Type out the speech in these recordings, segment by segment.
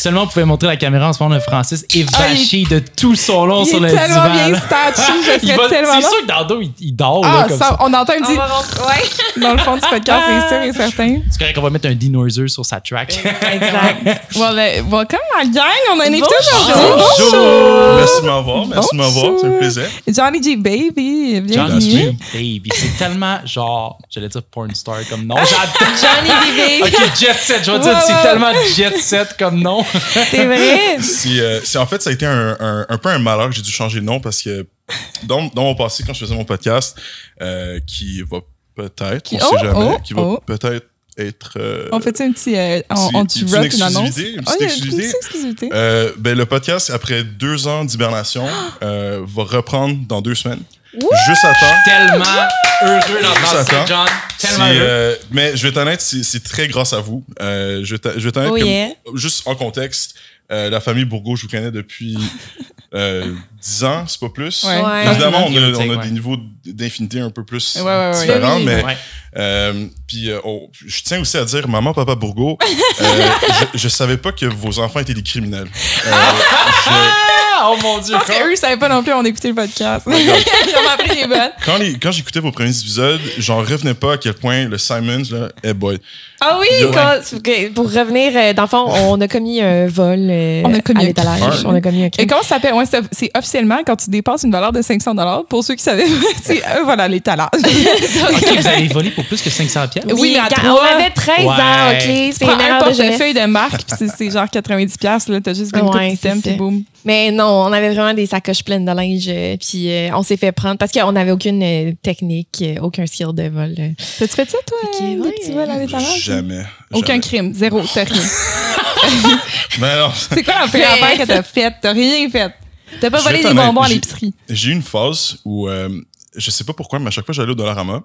seulement on pouvait montrer la caméra en ce moment, Francis est vaché de tout son long sur le divan. Il est tellement bien statue, je serais tellement... C'est sûr que dans le dos, il dort. Là, comme ça. On entend un petit... Dans le fond du podcast, c'est sûr et certain. C'est correct qu'on va mettre un D-noiser sur sa track. Exact. Bon, comme la gang, on a un invité aujourd'hui. Bonjour! Merci de m'avoir, c'est un plaisir. Johnny G. Baby, bienvenue. Johnny G. Baby, c'est tellement genre, j'allais dire porn star comme nom. Johnny G. Baby. Ok, jet set, je vais dire, c'est tellement jet set comme nom. C'est vrai. En fait, ça a été un peu un malheur que j'ai dû changer de nom parce que dans mon passé, quand je faisais mon podcast, qui va peut-être, on sait jamais, qui va peut-être être... on fait un petit... on drop une annonce. Une petite exclusivité. Le podcast, après 2 ans d'hibernation, va reprendre dans 2 semaines. Juste à temps. Tellement heureux d'entendre ça, John. Tellement heureux. Mais je vais être honnête, c'est très grâce à vous. Je vais être honnête, juste en contexte, la famille Bourgault, je vous connais depuis 10 ans, c'est pas plus. Ouais. Évidemment, on a des niveaux d'infinité un peu plus différents, mais je tiens aussi à dire, maman, papa Bourgault, je savais pas que vos enfants étaient des criminels. Oh mon Dieu! Parce qu'eux, ils savaient pas non plus, on écoutait le podcast. Ils ont appris les bonnes. Quand j'écoutais vos premiers épisodes, j'en revenais pas à quel point le Simons, là, boy. Ah oui, pour revenir, dans le fond, on a commis un vol à l'étalage. On a commis un crime. Et comment ça s'appelle? Ouais, c'est officiellement quand tu dépasses une valeur de 500$. Pour ceux qui savaient, c'est voilà, l'étalage. OK, vous avez volé pour plus que 500$? Oui, mais on avait 13 ans, OK? C'est une erreur de jeunesse. Portefeuille de marque, puis c'est genre 90$. Là, t'as juste une coupe d'item, puis boum. Mais non, on avait vraiment des sacoches pleines de linge, puis on s'est fait prendre parce qu'on n'avait aucune technique, aucun skill de vol. T'as-tu fait ça, toi, des petits vols à l'étalage? Jamais. Aucun crime, zéro, t'as rien. Mais non. C'est quoi la pire affaire que t'as faite? T'as rien fait. T'as pas volé des bonbons à l'épicerie. J'ai eu une phase où, je sais pas pourquoi, mais à chaque fois que j'allais au Dollarama,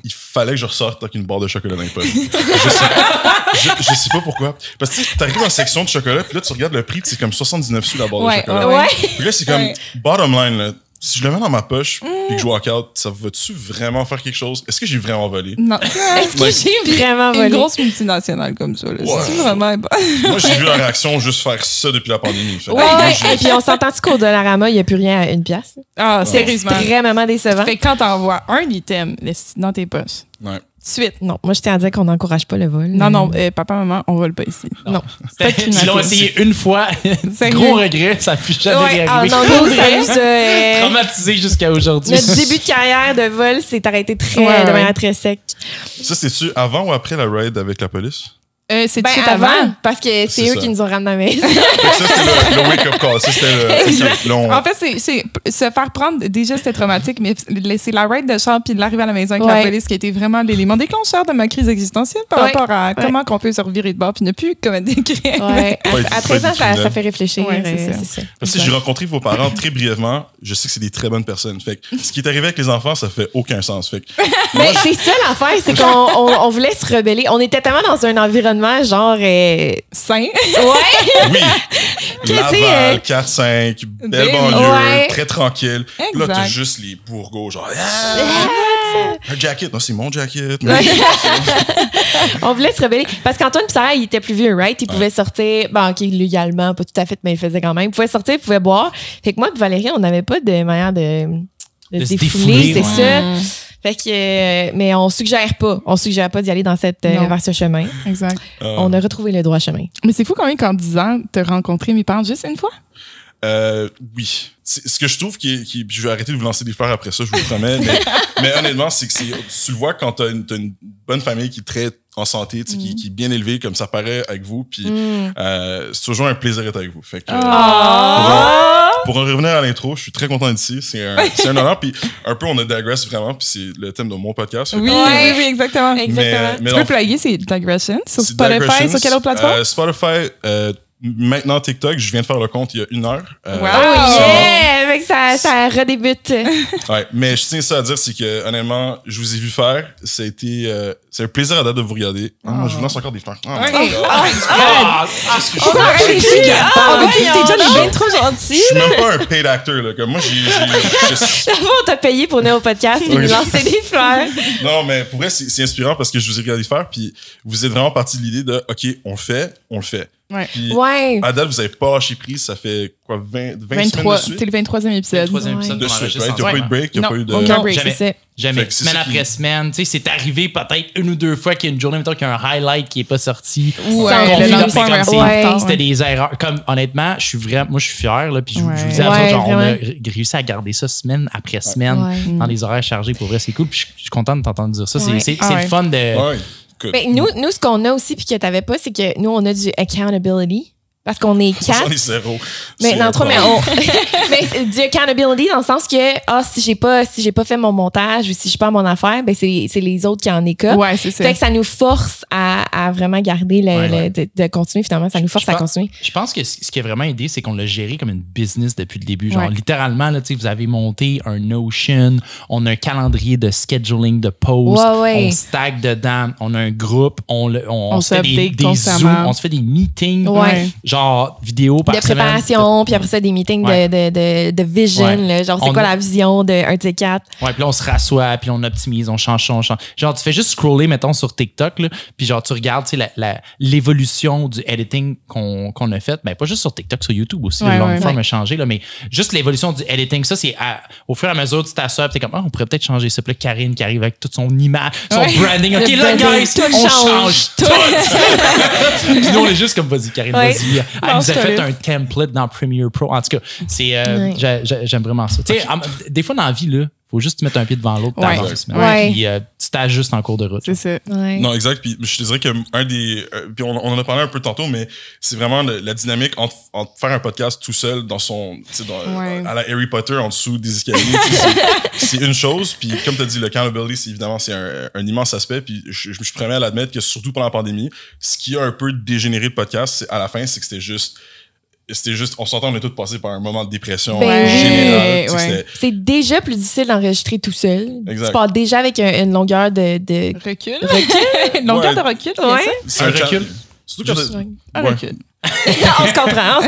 il fallait que je ressorte avec une barre de chocolat dans les poches. Je sais pas pourquoi. Parce que t'arrives dans la section de chocolat, puis là, tu regardes le prix, c'est comme 79 sous la barre de chocolat. Puis là, c'est comme, bottom line, là, si je le mets dans ma poche et que je walk out, ça va-tu vraiment faire quelque chose? Est-ce que j'ai vraiment volé? Non. Est-ce que j'ai vraiment volé? Une grosse multinationale comme ça, là. C'est vraiment... Moi, j'ai vu la réaction juste faire ça depuis la pandémie. Et puis on s'entend-tu qu'au Dollarama, il n'y a plus rien à 1$? Ah, sérieusement. C'est extrêmement décevant. Fait que quand t'envoies un item dans tes poches, suite. Non, moi, je tiens à dire qu'on n'encourage pas le vol. Non, papa, maman, on vole pas ici. Non. Ils l'ont essayé une fois. Gros regret, ça n'a plus jamais réarrivé. Non, ça traumatisé jusqu'à aujourd'hui. Notre début de carrière de vol s'est arrêté de manière très sec. Ça, c'est-tu avant ou après la raid avec la police? C'est tout avant, parce que c'est eux qui nous ont ramené à la maison. Ça, c'était le wake-up call. Ça, c'était En fait, c'est se faire prendre, déjà, c'était traumatique, mais c'est la raid de chambre puis l'arrivée à la maison avec la police qui a été vraiment l'élément déclencheur de ma crise existentielle par rapport à comment qu'on peut se revirer de bord puis ne plus commettre des crimes. À 13 ans, ça fait réfléchir. C'est ça. Parce que j'ai rencontré vos parents très brièvement. Je sais que c'est des très bonnes personnes. Fait que ce qui est arrivé avec les enfants, ça fait aucun sens. Fait que, mais c'est ça l'affaire, c'est qu'on voulait se rebeller. On était tellement dans un environnement genre sain. Oui. Laval, 4-5, belle banlieue, très tranquille. Là, t'as juste les bourgots, genre un jacket. Non, c'est mon jacket. On voulait se rebeller. Parce qu'Antoine Pissarre, il était plus vieux, right? Il pouvait sortir, légalement, pas tout à fait, mais il faisait quand même. Il pouvait sortir, il pouvait boire. Fait que moi et Valérie, on n'avait pas de manière de se défouler, c'est ça. Fait que, mais on suggère pas d'y aller vers ce chemin. Exact. On a retrouvé le droit chemin. Mais c'est fou quand même qu'en 10 ans, t'as rencontré mes parents juste une fois? Oui. Ce que je trouve je vais arrêter de vous lancer des fleurs après ça, je vous le promets, mais honnêtement, c'est que tu le vois quand t'as une bonne famille qui est très en santé, qui est bien élevée, comme ça paraît avec vous, puis c'est toujours un plaisir d'être avec vous. Fait que, pour en revenir à l'intro, je suis très content d'être ici. C'est un honneur, puis un peu on a digress vraiment, puis c'est le thème de mon podcast. Oui, exactement. Mais tu peux plugger, c'est Digression sur Spotify, sur quelle autre plateforme? Spotify, maintenant TikTok, je viens de faire le compte il y a 1 heure. Avec ça redébute. Ouais, mais je tiens ça à dire, c'est que honnêtement, je vous ai vu faire, c'est un plaisir à date de vous regarder. Je vous lance encore des fleurs. T'es déjà bien trop gentil. Je suis même pas un paid actor là, comme moi on t'a payé pour venir au podcast et nous lancer des fleurs. Non, mais pour vrai, c'est inspirant parce que je vous ai regardé faire, puis vous êtes vraiment parti de l'idée de OK, on le fait. Puis, Ouais. à date, vous avez pas lâché prise, ça fait quoi, 20 23. semaines de suite? C'était le 23e épisode. 23e épisode De qu'on suite, enregistre right? Il n'y a pas eu de break, il n'y a Non, pas eu de... aucun break. Jamais. c'est ça. Jamais. Fait que c'est Semaine ça après semaine. Tu sais, c'est arrivé peut-être une ou deux fois qu'il y a une journée, mettons, qu'il y a un highlight qui n'est pas sorti. Ouais, Sans le conflit, long mais form comme un peu c'est- en retard, C'était ouais. des erreurs. Comme, honnêtement, moi, je suis fier, là, puis je vous Ouais. disais, Ouais, genre, on a vraiment. réussi à garder ça semaine après semaine Ouais. dans des horaires chargés. Pour vrai, c'est cool. Puis je suis content de t'entendre dire ça. Ouais. C'est Ah ouais. le fun de. Ouais, écoute. Mais nous, ce qu'on a aussi, puis que t'avais pas, c'est que nous, on a du accountability. Parce qu'on est J'en 4. ai zéro. Mais C'est non, trop, mais incroyable. mais du accountability dans le sens que si j'ai pas fait mon montage ou si je suis pas à mon affaire, ben c'est les autres qui en écopent. Ouais, c'est ça. Fait que ça nous force à vraiment garder Ouais. de continuer finalement, ça nous force Je à pense- continuer. Je pense que ce qui a vraiment aidé, c'est qu'on l'a géré comme une business depuis le début. Genre, Ouais. littéralement, là, tu sais, vous avez monté un Notion, on a un calendrier de scheduling de posts, Ouais. on stack dedans, on a un groupe, on se se fait des update constamment. Zooms, on se fait des meetings, Ouais. genre vidéo par De semaine. préparation, puis après ça, des meetings Ouais. de vision, Ouais. là, genre c'est On quoi a- la vision d'un de ces quatre. Ouais, puis là, on se rassoit, puis on optimise, on change. Genre, tu fais juste scroller, mettons, sur TikTok, là, puis genre, tu regardes, tu sais, l'évolution du editing qu'on a fait. Ben, pas juste sur TikTok, sur YouTube aussi. Ouais, le long ouais. form a changé, là, mais juste l'évolution du editing. Ça, c'est au fur et à mesure, tu t'assois, puis t'es comme, on pourrait peut-être changer ça. Puis là, Karine qui arrive avec toute son image, son Ouais. branding. OK, Le là, branding, guys, tout on change. change tout. Puis nous, on est juste comme, vas-y, Karine, Ouais. vas-y. Elle Non, nous a je te fait laisse. un template dans Premiere Pro. En tout cas, c'est, Ouais. j'aime vraiment ça. Tu sais, des fois, dans la vie, là, faut juste te mettre un pied devant l'autre, Ouais. t'avances, man. Ouais. Puis tu t'ajustes en cours de route. C'est ça. Ouais. Non, exact. Puis je te dirais que puis on en a parlé un peu tantôt, mais c'est vraiment la dynamique entre faire un podcast tout seul dans son, tu sais, Ouais. à la Harry Potter en dessous des escaliers. Tu sais, c'est une chose. Puis comme tu as dit, le accountability, c'est évidemment c'est un immense aspect. Puis je suis prêt à l'admettre que surtout pendant la pandémie, ce qui a un peu dégénéré le podcast, c'est à la fin, c'est que c'était juste, on s'entend, on est tous passés par un moment de dépression Ben oui. générale. Tu sais, Ouais. c'était- C'est déjà plus difficile d'enregistrer tout seul. Exact. Tu pars déjà avec une longueur de Recul. Longueur de recul. c'est Ouais. ça? c'est Un un recul. Surtout quand Juste- Un Ouais. recul. on se comprend.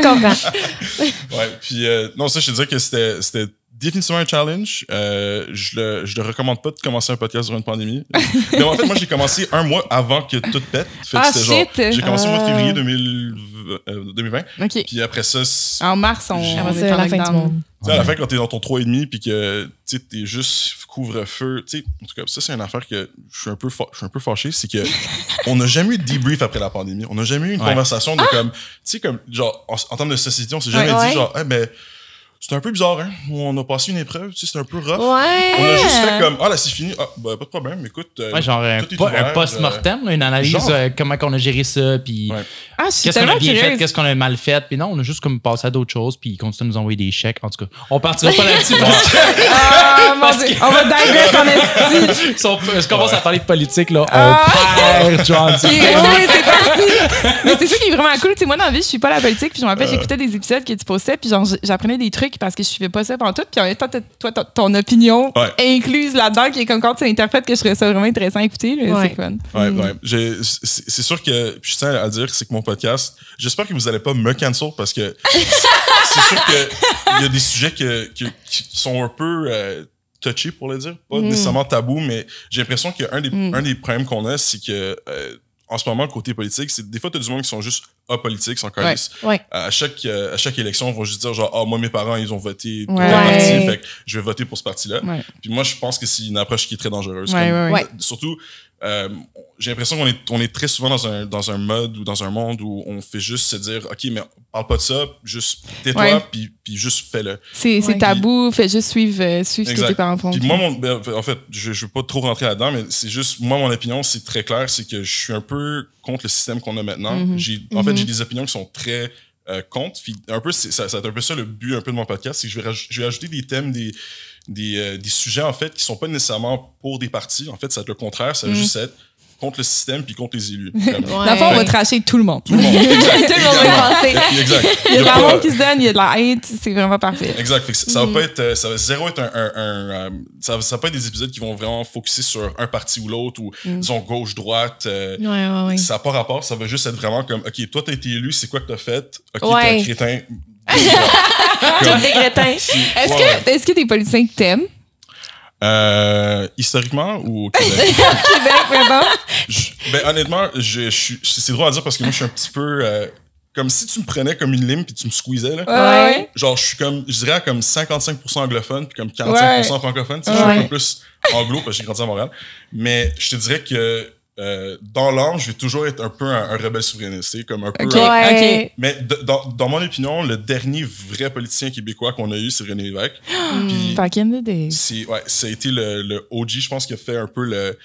Ouais, puis non, ça, je te dirais que c'était définitivement un challenge. Je le recommande pas de commencer un podcast durant une pandémie. Mais en fait, moi, j'ai commencé un mois avant que tout pète. Fait que Ah, c'était genre, shit! j'ai commencé au mois de Ah. février 2020. OK. Puis après ça, En mars, on Après est ça, en la fin du lockdown. monde. tu sais, à la fin, quand t'es dans ton 3,5 puis que tu sais, t'es juste couvre-feu, tu sais, en tout cas, ça, c'est une affaire que je suis un peu fâché, c'est que on n'a jamais eu de debrief après la pandémie. On n'a jamais eu une Ouais. conversation de comme, tu sais, comme, genre, en termes de société, on s'est jamais Ouais. dit, genre, hey, ben, c'est un peu bizarre, hein. On a passé une épreuve, tu sais, c'est un peu rough. Ouais. On a juste fait comme, là, c'est fini. Ah, ben, pas de problème, écoute. Ouais, genre tout est ouvert, un post-mortem, là, une analyse, genre. comment qu'on a géré ça, puis Ouais. Ah, je suis qu'est-ce qu'on a tellement bien fait, curieuse. qu'est-ce qu'on a mal fait, puis non, on a juste comme passé à d'autres choses, puis ils continuent de nous envoyer des chèques. En tout cas, on partira pas là-dessus parce que Ah, mon Dieu. On va digress en esti. je commence à parler de politique, là. Ah. On perd, John. Oui, c'est parti. Mais c'est ça qui est vraiment cool. Tu sais, moi, dans la vie, je suis pas la politique. Puis je me rappelle, j'écoutais des épisodes que tu postais. Puis genre, j'apprenais des trucs parce que je suivais pas ça pendant tout. Puis en même temps, toi, ton opinion Ouais. incluse là-dedans, qui est comme quand tu l'interprètes, que je trouvais ça vraiment intéressant à écouter. là. Ouais. C'est fun. Ouais, ouais. C'est sûr que je tiens à dire, c'est que mon podcast, j'espère que vous allez pas me cancel parce que c'est sûr qu'il y a des sujets qui sont un peu touchy, pour le dire. Pas nécessairement tabou, mais j'ai l'impression qu'un des problèmes qu'on a, c'est que en ce moment, côté politique, c'est des fois, tu as du monde qui sont juste apolitiques, sans calisse. Ouais. À chaque élection, on va juste dire genre, moi, mes parents, ils ont voté pour Ouais. tel parti, Ouais. fait que je vais voter pour ce parti-là. Ouais. Puis moi, je pense que c'est une approche qui est très dangereuse. Ouais, Comme- ouais, ouais. Ouais. Surtout, j'ai l'impression qu'on est très souvent dans un mode ou dans un monde où on fait juste se dire, OK, mais parle pas de ça, juste tais-toi, Ouais. puis juste fais-le. C'est Ouais. tabou. Fais juste suivre ce que Exact. tes parents font. Puis moi, en fait, je veux pas trop rentrer là-dedans, mais c'est juste, moi, mon opinion, c'est très clair, c'est que je suis un peu contre le système qu'on a maintenant. En fait, j'ai des opinions qui sont très contre. Puis un peu, ça va être un peu ça le but un peu de mon podcast, c'est que je vais ajouter des thèmes, des sujets, en fait, qui sont pas nécessairement pour des partis. En fait, ça va être le contraire, ça va juste être contre le système puis contre les élus. Comme- Ouais. Dans le fond, on va tracher tout le monde. Tout le monde. Exact. Tout le monde va penser. Exact. Il y a de pas- l'amour qui se donne, il y a de la haine. C'est vraiment parfait. Exact. Fait que ça va pas être, ça va zéro être ça va pas être des épisodes qui vont vraiment focuser sur un parti ou l'autre ou, disons, gauche-droite. Ouais. Ça n'a pas rapport. Ça va juste être vraiment comme, OK, toi, t'as été élu, c'est quoi que t'as fait? OK, Ouais. t'es un crétin. Tout des crétins. Est-ce que des politiciens que t'aimes? Historiquement ou au Québec? Québec, maintenant? Ben, honnêtement, c'est drôle à dire parce que moi, je suis un petit peu comme si tu me prenais comme une lime puis tu me squeezais, là. Ouais. Genre, je dirais comme 55% anglophone puis comme 45% francophone. Tu sais, je suis un peu plus anglo parce que j'ai grandi à Montréal. Mais je te dirais que dans l'âme, je vais toujours être un peu un rebelle souverainiste, comme un peu... OK. Mais dans mon opinion, le dernier vrai politicien québécois qu'on a eu, c'est René Lévesque. Puis Back in the day. ça a été le OG, je pense, qui a fait un peu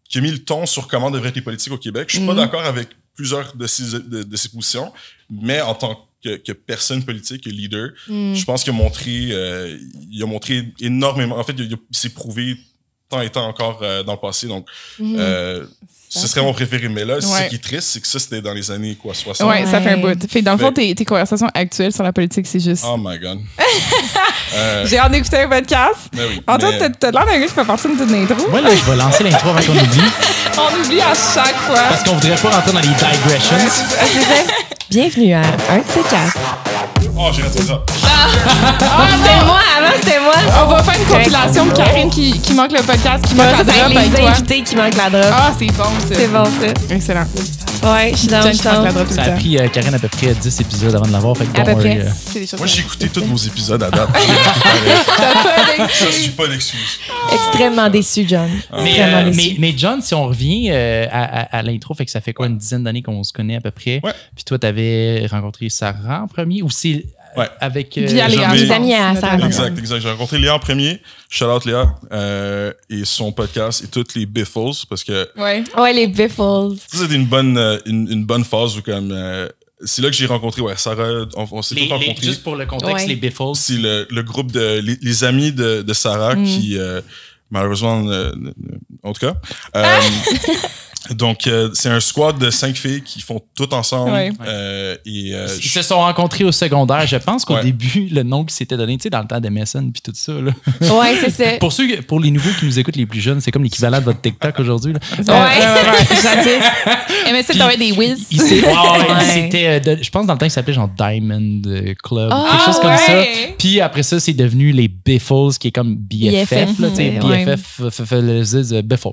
qui a mis le ton sur comment devraient être les politiques au Québec. Je suis pas d'accord avec plusieurs de ses positions, mais en tant que personne politique, que leader, je pense qu'il a montré énormément. En fait, il s'est prouvé tant et tant encore dans le passé. Donc, ce serait mon préféré. Mais là, ce qui est triste, c'est que ça, c'était dans les années 60. Ouais, ça fait un bout. Fait dans le fond, tes conversations actuelles sur la politique, c'est juste... Oh my God. J'ai hâte d'écouter un podcast. Ben oui, Antoine, t'as l'air d'un gars qui fait partie de toute l'intro. Moi, là, je vais lancer l'intro avant qu'on oublie. On oublie à chaque fois. Parce qu'on voudrait pas rentrer dans les digressions. Bienvenue à un de ces quatre. Oh, j'ai raté ça. C'était moi, avant c'était moi. On va faire une compilation de Karine qui manque le podcast, qui manque la drop avec les toi. invités qui manquent la drop. Ah, c'est bon, ça. C'est bon, ça. Excellent. Ouais, je suis dans Jen qui manque la drop tout Ça le a temps. pris Karine à peu près 10 épisodes avant de l'avoir. Fait que À peu don't près. worry, C'est des choses Moi, j'ai comme écouté tous vos épisodes à date. ça. T'as pas Ça, je suis d'excuse. pas d'excuse. Extrêmement déçu, John. Extrêmement déçu. Mais John, si on revient à l'intro, fait que ça fait quoi, une dizaine d'années qu'on se connaît à peu près. Ouais. Puis toi, t'avais rencontré Sarah en premier ou c'est avec Via Léa. Les amis à Sarah. Exact. J'ai rencontré Léa en premier. Shout out Léa et son podcast et toutes les Biffles parce que Ouais. Ouais, les Biffles. ça, c'était une bonne phase où comme c'est là que j'ai rencontré Sarah. On s'est tous rencontrés. juste pour le contexte, Ouais. les Biffles. C'est le groupe les amis de Sarah qui malheureusement en tout cas donc c'est un squad de 5 filles qui font tout ensemble Ouais. et Ils se sont rencontrés au secondaire. Je pense qu'au Ouais. début, le nom qui s'était donné, tu sais, dans le temps de MSN puis tout ça. Là. Ouais, c'est ça. Pour les nouveaux qui nous écoutent, les plus jeunes, c'est comme l'équivalent de votre TikTok aujourd'hui. là. Ouais. Mais c'est t'avais des whiz. C'était, je pense, dans le temps, il s'appelait genre Diamond Club, Ah, quelque chose comme ouais. ça. Puis après ça, c'est devenu les Biffles, qui est comme BFF, là, tu sais, ouais. BFF, Biffles.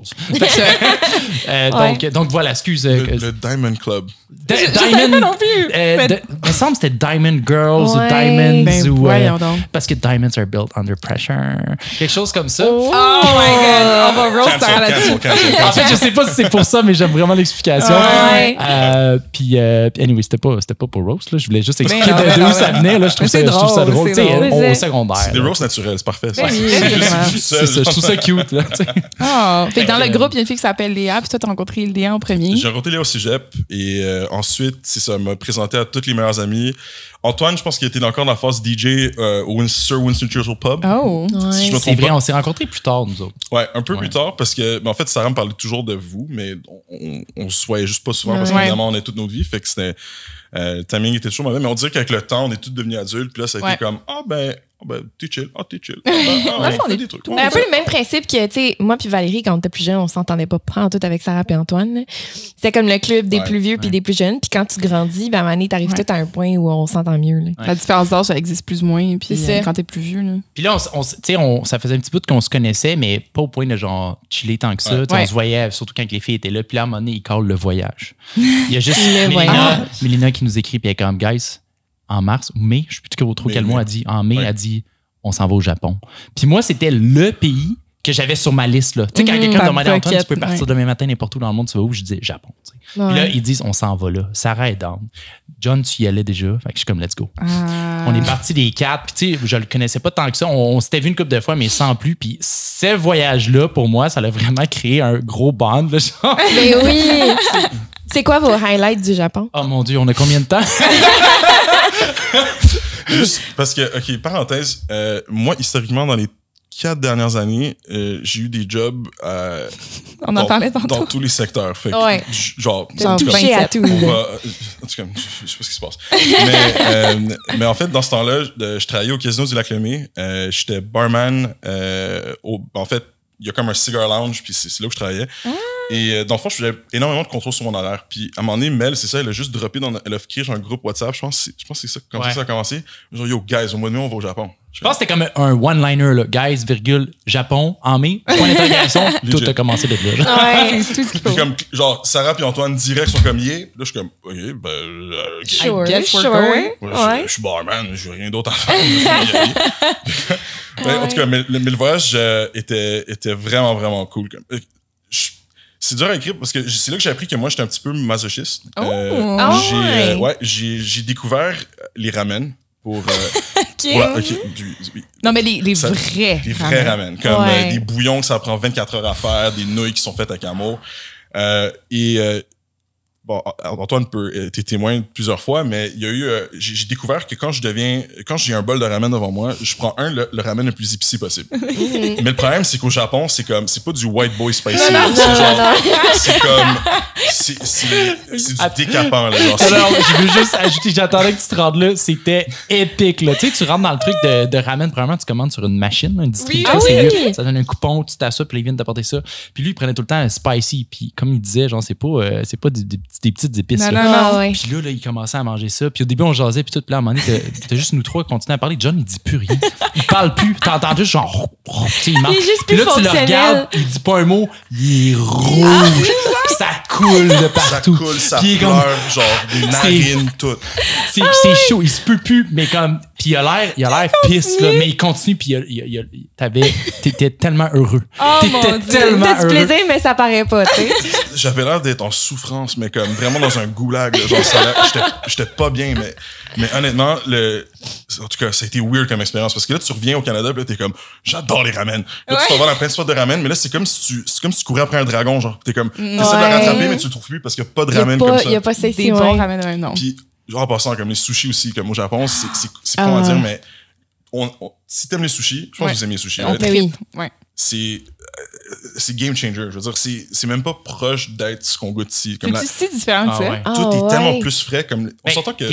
Donc voilà, excuse. le Diamond Club. Je savais pas non plus. Il me semble que c'était Diamond Girls ou Ouais. Diamonds Ben, ou voyons donc. parce que Diamonds are built under pressure, quelque chose comme ça. Oh my God. On va roast Sarah là-dessus. En fait, je sais pas si c'est pour ça, mais j'aime vraiment l'explication. Ouais. Puis anyway, c'était pas pour roast là. Je voulais juste expliquer non, d'où non, ça non. venait là. Je trouve ça drôle. Tu sais, drôle. au secondaire. C'est des là. roasts naturels, c'est parfait. Oui, C'est ça, je trouve ça cute là. Tu sais. Ah, fait que dans le groupe, il y a une fille qui s'appelle Léa, puis toi, t'as rencontré Léa en premier. J'ai rencontré Léa au cégep et ensuite, c'est ça, m'a présenté à toutes les meilleures amies. Antoine, je pense qu'il était encore dans la phase DJ au Sir Winston Churchill Pub. Oh. Si je me C'est trompe vrai, pas. on s'est rencontrés plus tard nous autres. Ouais, un peu Ouais. plus tard parce que, en fait, Sarah me parlait toujours de vous, mais on se voyait juste pas souvent parce Ouais. qu'évidemment, on est toute notre vie. Fait que c'était. Le timing était toujours mauvais, mais on dirait qu'avec le temps, on est tous devenus adultes. Puis là, ça a Ouais. été comme, t'es chill, t'es chill. Dans le fond, on fais est des trucs. Mais un peu le même principe que, tu sais, moi puis Valérie, quand on était plus jeunes, on s'entendait pas en tout avec Sarah et Antoine. là. C'était comme le club des Ouais. plus vieux puis des plus jeunes. Puis quand tu grandis, ben, à un moment donné, t'arrives Ouais. tout à un point où on s'entend mieux. Là. Ouais. La différence d'âge, ça existe plus ou moins, puis C'est ça. quand t'es plus vieux, là. Puis là, tu sais, ça faisait un petit bout qu'on se connaissait, mais pas au point de genre chiller tant que ça. Ouais. Tu sais, on se voyait, surtout quand les filles étaient là. Puis là, à un moment donné, ils callent le voyage. Il y a juste Le voyage. Mélina qui nous écrit, puis elle est comme, guys, en mars ou mai, je sais plus trop quel Mai. mois, elle dit, en mai, Ouais. elle dit, on s'en va au Japon. Puis moi, c'était le pays que j'avais sur ma liste. Là. Tu sais, quand quelqu'un me demandait, Antoine, tu peux partir demain matin n'importe où dans le monde, tu vas où? Je disais Japon. Tu sais. Ouais. Puis là, ils disent, on s'en va là. Sarah est down. John, tu y allais déjà. Fait que je suis comme, let's go. On est parti des 4. Puis tu sais, je le connaissais pas tant que ça. On s'était vu une couple de fois, mais sans plus. Puis ce voyage-là, pour moi, ça a vraiment créé un gros bond. Là, genre. Mais oui! C'est quoi vos highlights du Japon? Oh mon Dieu, on a combien de temps? Juste parce que, OK, parenthèse, moi, historiquement, dans les 4 dernières années, j'ai eu des jobs On en parlait tantôt. dans tous les secteurs. Fait que, Ouais. genre, Genre Touché à tout. on là. va- en tout cas, je sais pas ce qui se passe. Mais en fait, dans ce temps-là, je travaillais au Casino du Lac-Lemay. J'étais barman. En fait, il y a comme un cigar lounge, puis c'est là où je travaillais. Et dans le fond, je faisais énormément de contrôle sur mon horaire. Puis à un moment donné, Mel, c'est ça, elle a juste droppé, elle a créé un groupe WhatsApp. Je pense que c'est ça, comme Ouais. ça a commencé. Genre, yo, guys, au mois de mai, on va au Japon. Je pense que c'était comme un one-liner, là. Guys, virgule, Japon, en mai, point d'interrogation, tout a commencé de là. Ouais, c'est tout ce qu'il faut. Puis comme, genre, Sarah puis Antoine direct sont comme yeah. Là, je suis comme, OK, Sure, guess we're sure. going. Ouais. je suis barman, je n'ai rien d'autre à faire. En tout cas, mais le voyage était vraiment, vraiment cool. C'est dur à écrire parce que c'est là que j'ai appris que moi, j'étais un petit peu masochiste. J'ai découvert les ramen pour... Non, mais les vrais. Les vrais ramen. Comme des bouillons que ça prend 24 heures à faire, des nouilles qui sont faites à amour. Bon, Antoine peut être témoin plusieurs fois, mais il y a eu, j'ai découvert que quand j'ai un bol de ramen devant moi, je prends le ramen le plus épicé possible. Mais le problème, c'est qu'au Japon, c'est pas du white boy spicy. C'est du décapant, là. Alors, je veux juste ajouter, j'attendais que tu te rendes là, c'était épique, là. Tu sais, tu rentres dans le truc de ramen, premièrement, tu commandes sur une machine, un distributeur, ça donne un coupon, tu t'assois, puis ils viennent t'apporter ça. Puis lui, il prenait tout le temps un spicy, puis comme il disait, genre, c'est pas des petites épices. Non. Puis là, il commençait à manger ça. Puis au début, on jasait, puis tout. Puis là, à un moment donné, t'as juste nous trois qui continuent à parler. John, il dit plus rien. Il parle plus. T'entends juste genre... Il marche. Il est juste puis plus là, tu le regardes, il dit pas un mot. Il est rouge. Ça coule de partout. Ça coule, ça puis pleure, genre des narines, tout. C'est chaud. Il se peut plus, mais comme... Puis il a l'air pisse, là. Mais il continue, puis t'étais tellement heureux. T'étais tellement heureux. T'as du heureux. plaisir, mais ça paraît pas, tu sais. J'avais l'air d'être en souffrance, mais comme vraiment dans un goulag. Genre, j'étais pas bien, mais honnêtement, en tout cas, ça a été weird comme expérience parce que là, tu reviens au Canada, puis là, t'es comme, j'adore les ramen. Là, tu t'en vas dans plein de spots de ramen, mais là, c'est comme si tu courais après un dragon, genre. T'es comme, t'essaies de le rattraper, mais tu le trouves plus parce qu'il n'y a pas de ramen comme ça. Il y a pas ça ici, des bons ramen, non. Puis, genre, en passant, comme les sushis aussi, comme au Japon, c'est con à dire, mais si t'aimes les sushis, je pense que vous aimez les sushis. Oui. C'est game changer. Je veux dire, c'est même pas proche d'être ce qu'on goûte ici. C'est si différent que ça. Tout est tellement plus frais. Comme, on s'entend que...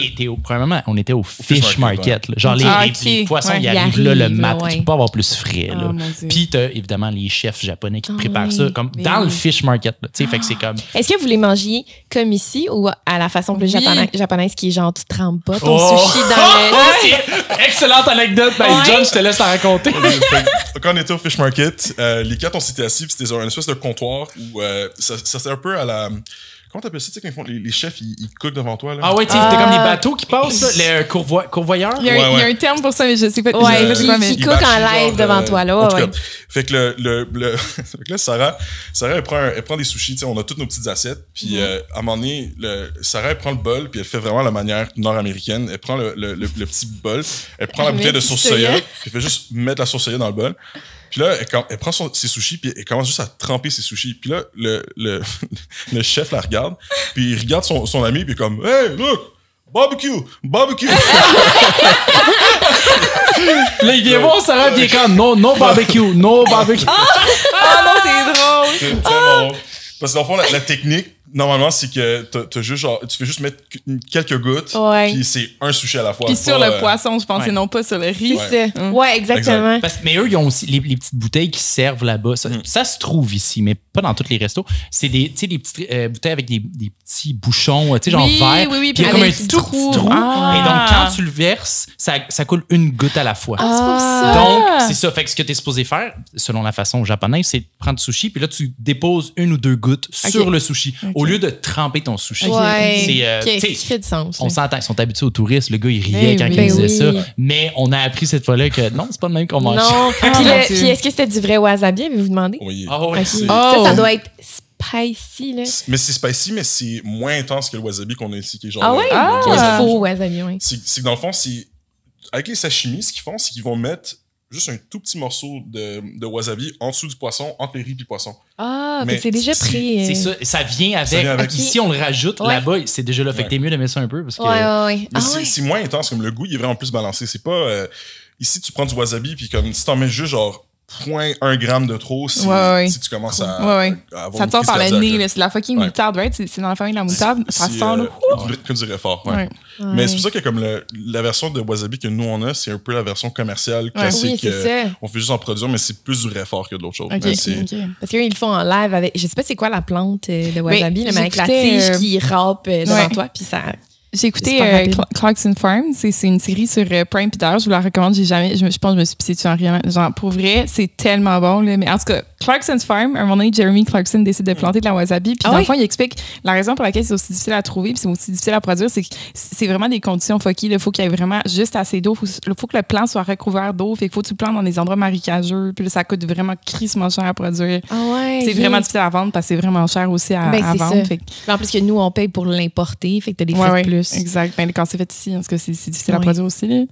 Premièrement, on était au fish market. Là. Genre, les poissons, ils arrivent là le matin. Tu peux pas avoir plus frais. Puis, t'as évidemment les chefs japonais qui te préparent ça comme dans le fish market. Tu sais, fait que c'est comme... Est-ce que vous les mangiez comme ici ou à la façon plus japonaise qui est genre, tu trempes pas ton sushi dans le... Excellente anecdote. John, je te laisse la raconter. Quand on était au fish market, les quatre, on s'était assis, puis c'était une espèce de comptoir où ça c'était un peu à la... Comment t'appelles ça, tu sais, quand ils font les chefs, ils cookent devant toi, là? Ah ouais, tu sais, c'était comme les bateaux qui passent, là, les courvoyeurs. Il y a un terme pour ça, mais je sais pas. Qui cook en live devant toi, là. Fait que fait que là, Sarah, elle prend des sushis, tu sais, on a toutes nos petites assiettes, puis à un moment donné, Sarah, elle prend le bol, puis elle fait vraiment la manière nord-américaine. Elle prend le petit bol, elle prend la bouteille de sauce soya, puis elle fait juste mettre la sauce soya dans le bol. Puis là, elle prend ses sushis, puis elle commence juste à tremper ses sushis. Puis là, le chef la regarde, puis il regarde son ami, puis comme « Hey, look! Barbecue! Barbecue! » Là, il vient voir Sarah, puis il est comme « No barbecue! No barbecue! » Ah non, c'est drôle! C'est tellement drôle. Parce que dans le fond, la technique, normalement, c'est que tu fais juste mettre quelques gouttes, puis c'est un sushi à la fois. Puis sur le poisson, je pense, et non pas sur le riz. Ouais, exactement. Mais eux, ils ont aussi les petites bouteilles qui servent là-bas. Ça se trouve ici, mais pas dans tous les restos. C'est des petites bouteilles avec des petits bouchons, tu sais, genre verre. Oui, puis il y a comme un tout petit trou. Et donc, quand tu le verses, ça coule une goutte à la fois. Ah, c'est pour ça. Donc, c'est ça. Fait que ce que tu es supposé faire, selon la façon japonaise, c'est prendre du sushi, puis là, tu déposes une ou deux gouttes sur le sushi. Au lieu de tremper ton sushi. Qui fait du sens. On s'entend, ils sont habitués aux touristes. Le gars, il riait quand il disait ça. Mais on a appris cette fois-là que non, c'est pas le même qu'on mange. Non. Puis est-ce que c'était du vrai wasabi, avez-vous demandé? Oui. Ça doit être spicy, là. Mais c'est spicy, mais c'est moins intense que le wasabi qu'on a ici. Qui est genre le faux wasabi, oui. C'est que dans le fond, avec les sashimi, ce qu'ils font, c'est qu'ils vont mettre juste un tout petit morceau de wasabi en dessous du poisson, entre les riz et le poisson. Mais c'est déjà pris. C'est ça. Ça vient avec. Ici, on le rajoute. Là-bas, c'est déjà là. Fait que t'es mieux de mettre ça un peu. Parce que... c'est moins intense. Comme le goût, il est vraiment plus balancé. C'est pas... ici, tu prends du wasabi, puis comme si t'en mets juste genre 0.1 gramme de trop, si tu commences à avoir ça sort par le nez. C'est la fucking moutarde, right? C'est dans la famille de la moutarde. Ça sort là. Que du réfort, Mais c'est pour ça que comme la version de wasabi que nous, on a, c'est un peu la version commerciale classique. On fait juste en produire, mais c'est plus du réfort que d'autres choses. Parce qu'ils le font en live avec... Je sais pas c'est quoi la plante de wasabi, mais avec la tige qui râpe devant toi, puis ça... J'ai écouté Clarkson Farm. C'est une série sur Prime Peter. Je vous la recommande. Je pense que je me suis pissée dessus en rien. Genre, pour vrai, c'est tellement bon. Là. Mais en tout cas, Clarkson's Farm, à un moment donné, Jeremy Clarkson décide de planter de la wasabi. Puis dans le fond, il explique la raison pour laquelle c'est aussi difficile à trouver puis c'est aussi difficile à produire. C'est que c'est vraiment des conditions funky. Il faut qu'il y ait vraiment juste assez d'eau. Il faut que le plant soit recouvert d'eau. Fait qu'il faut que tu le plantes dans des endroits marécageux. Puis là, ça coûte vraiment crissement cher à produire. C'est vraiment difficile à vendre parce que c'est vraiment cher aussi à vendre. Fait que... En plus que nous, on paye pour l'importer. Fait que t'as des frais de plus. Exact. Ben, quand c'est fait ici, en tout cas, c'est difficile à produire aussi. Là.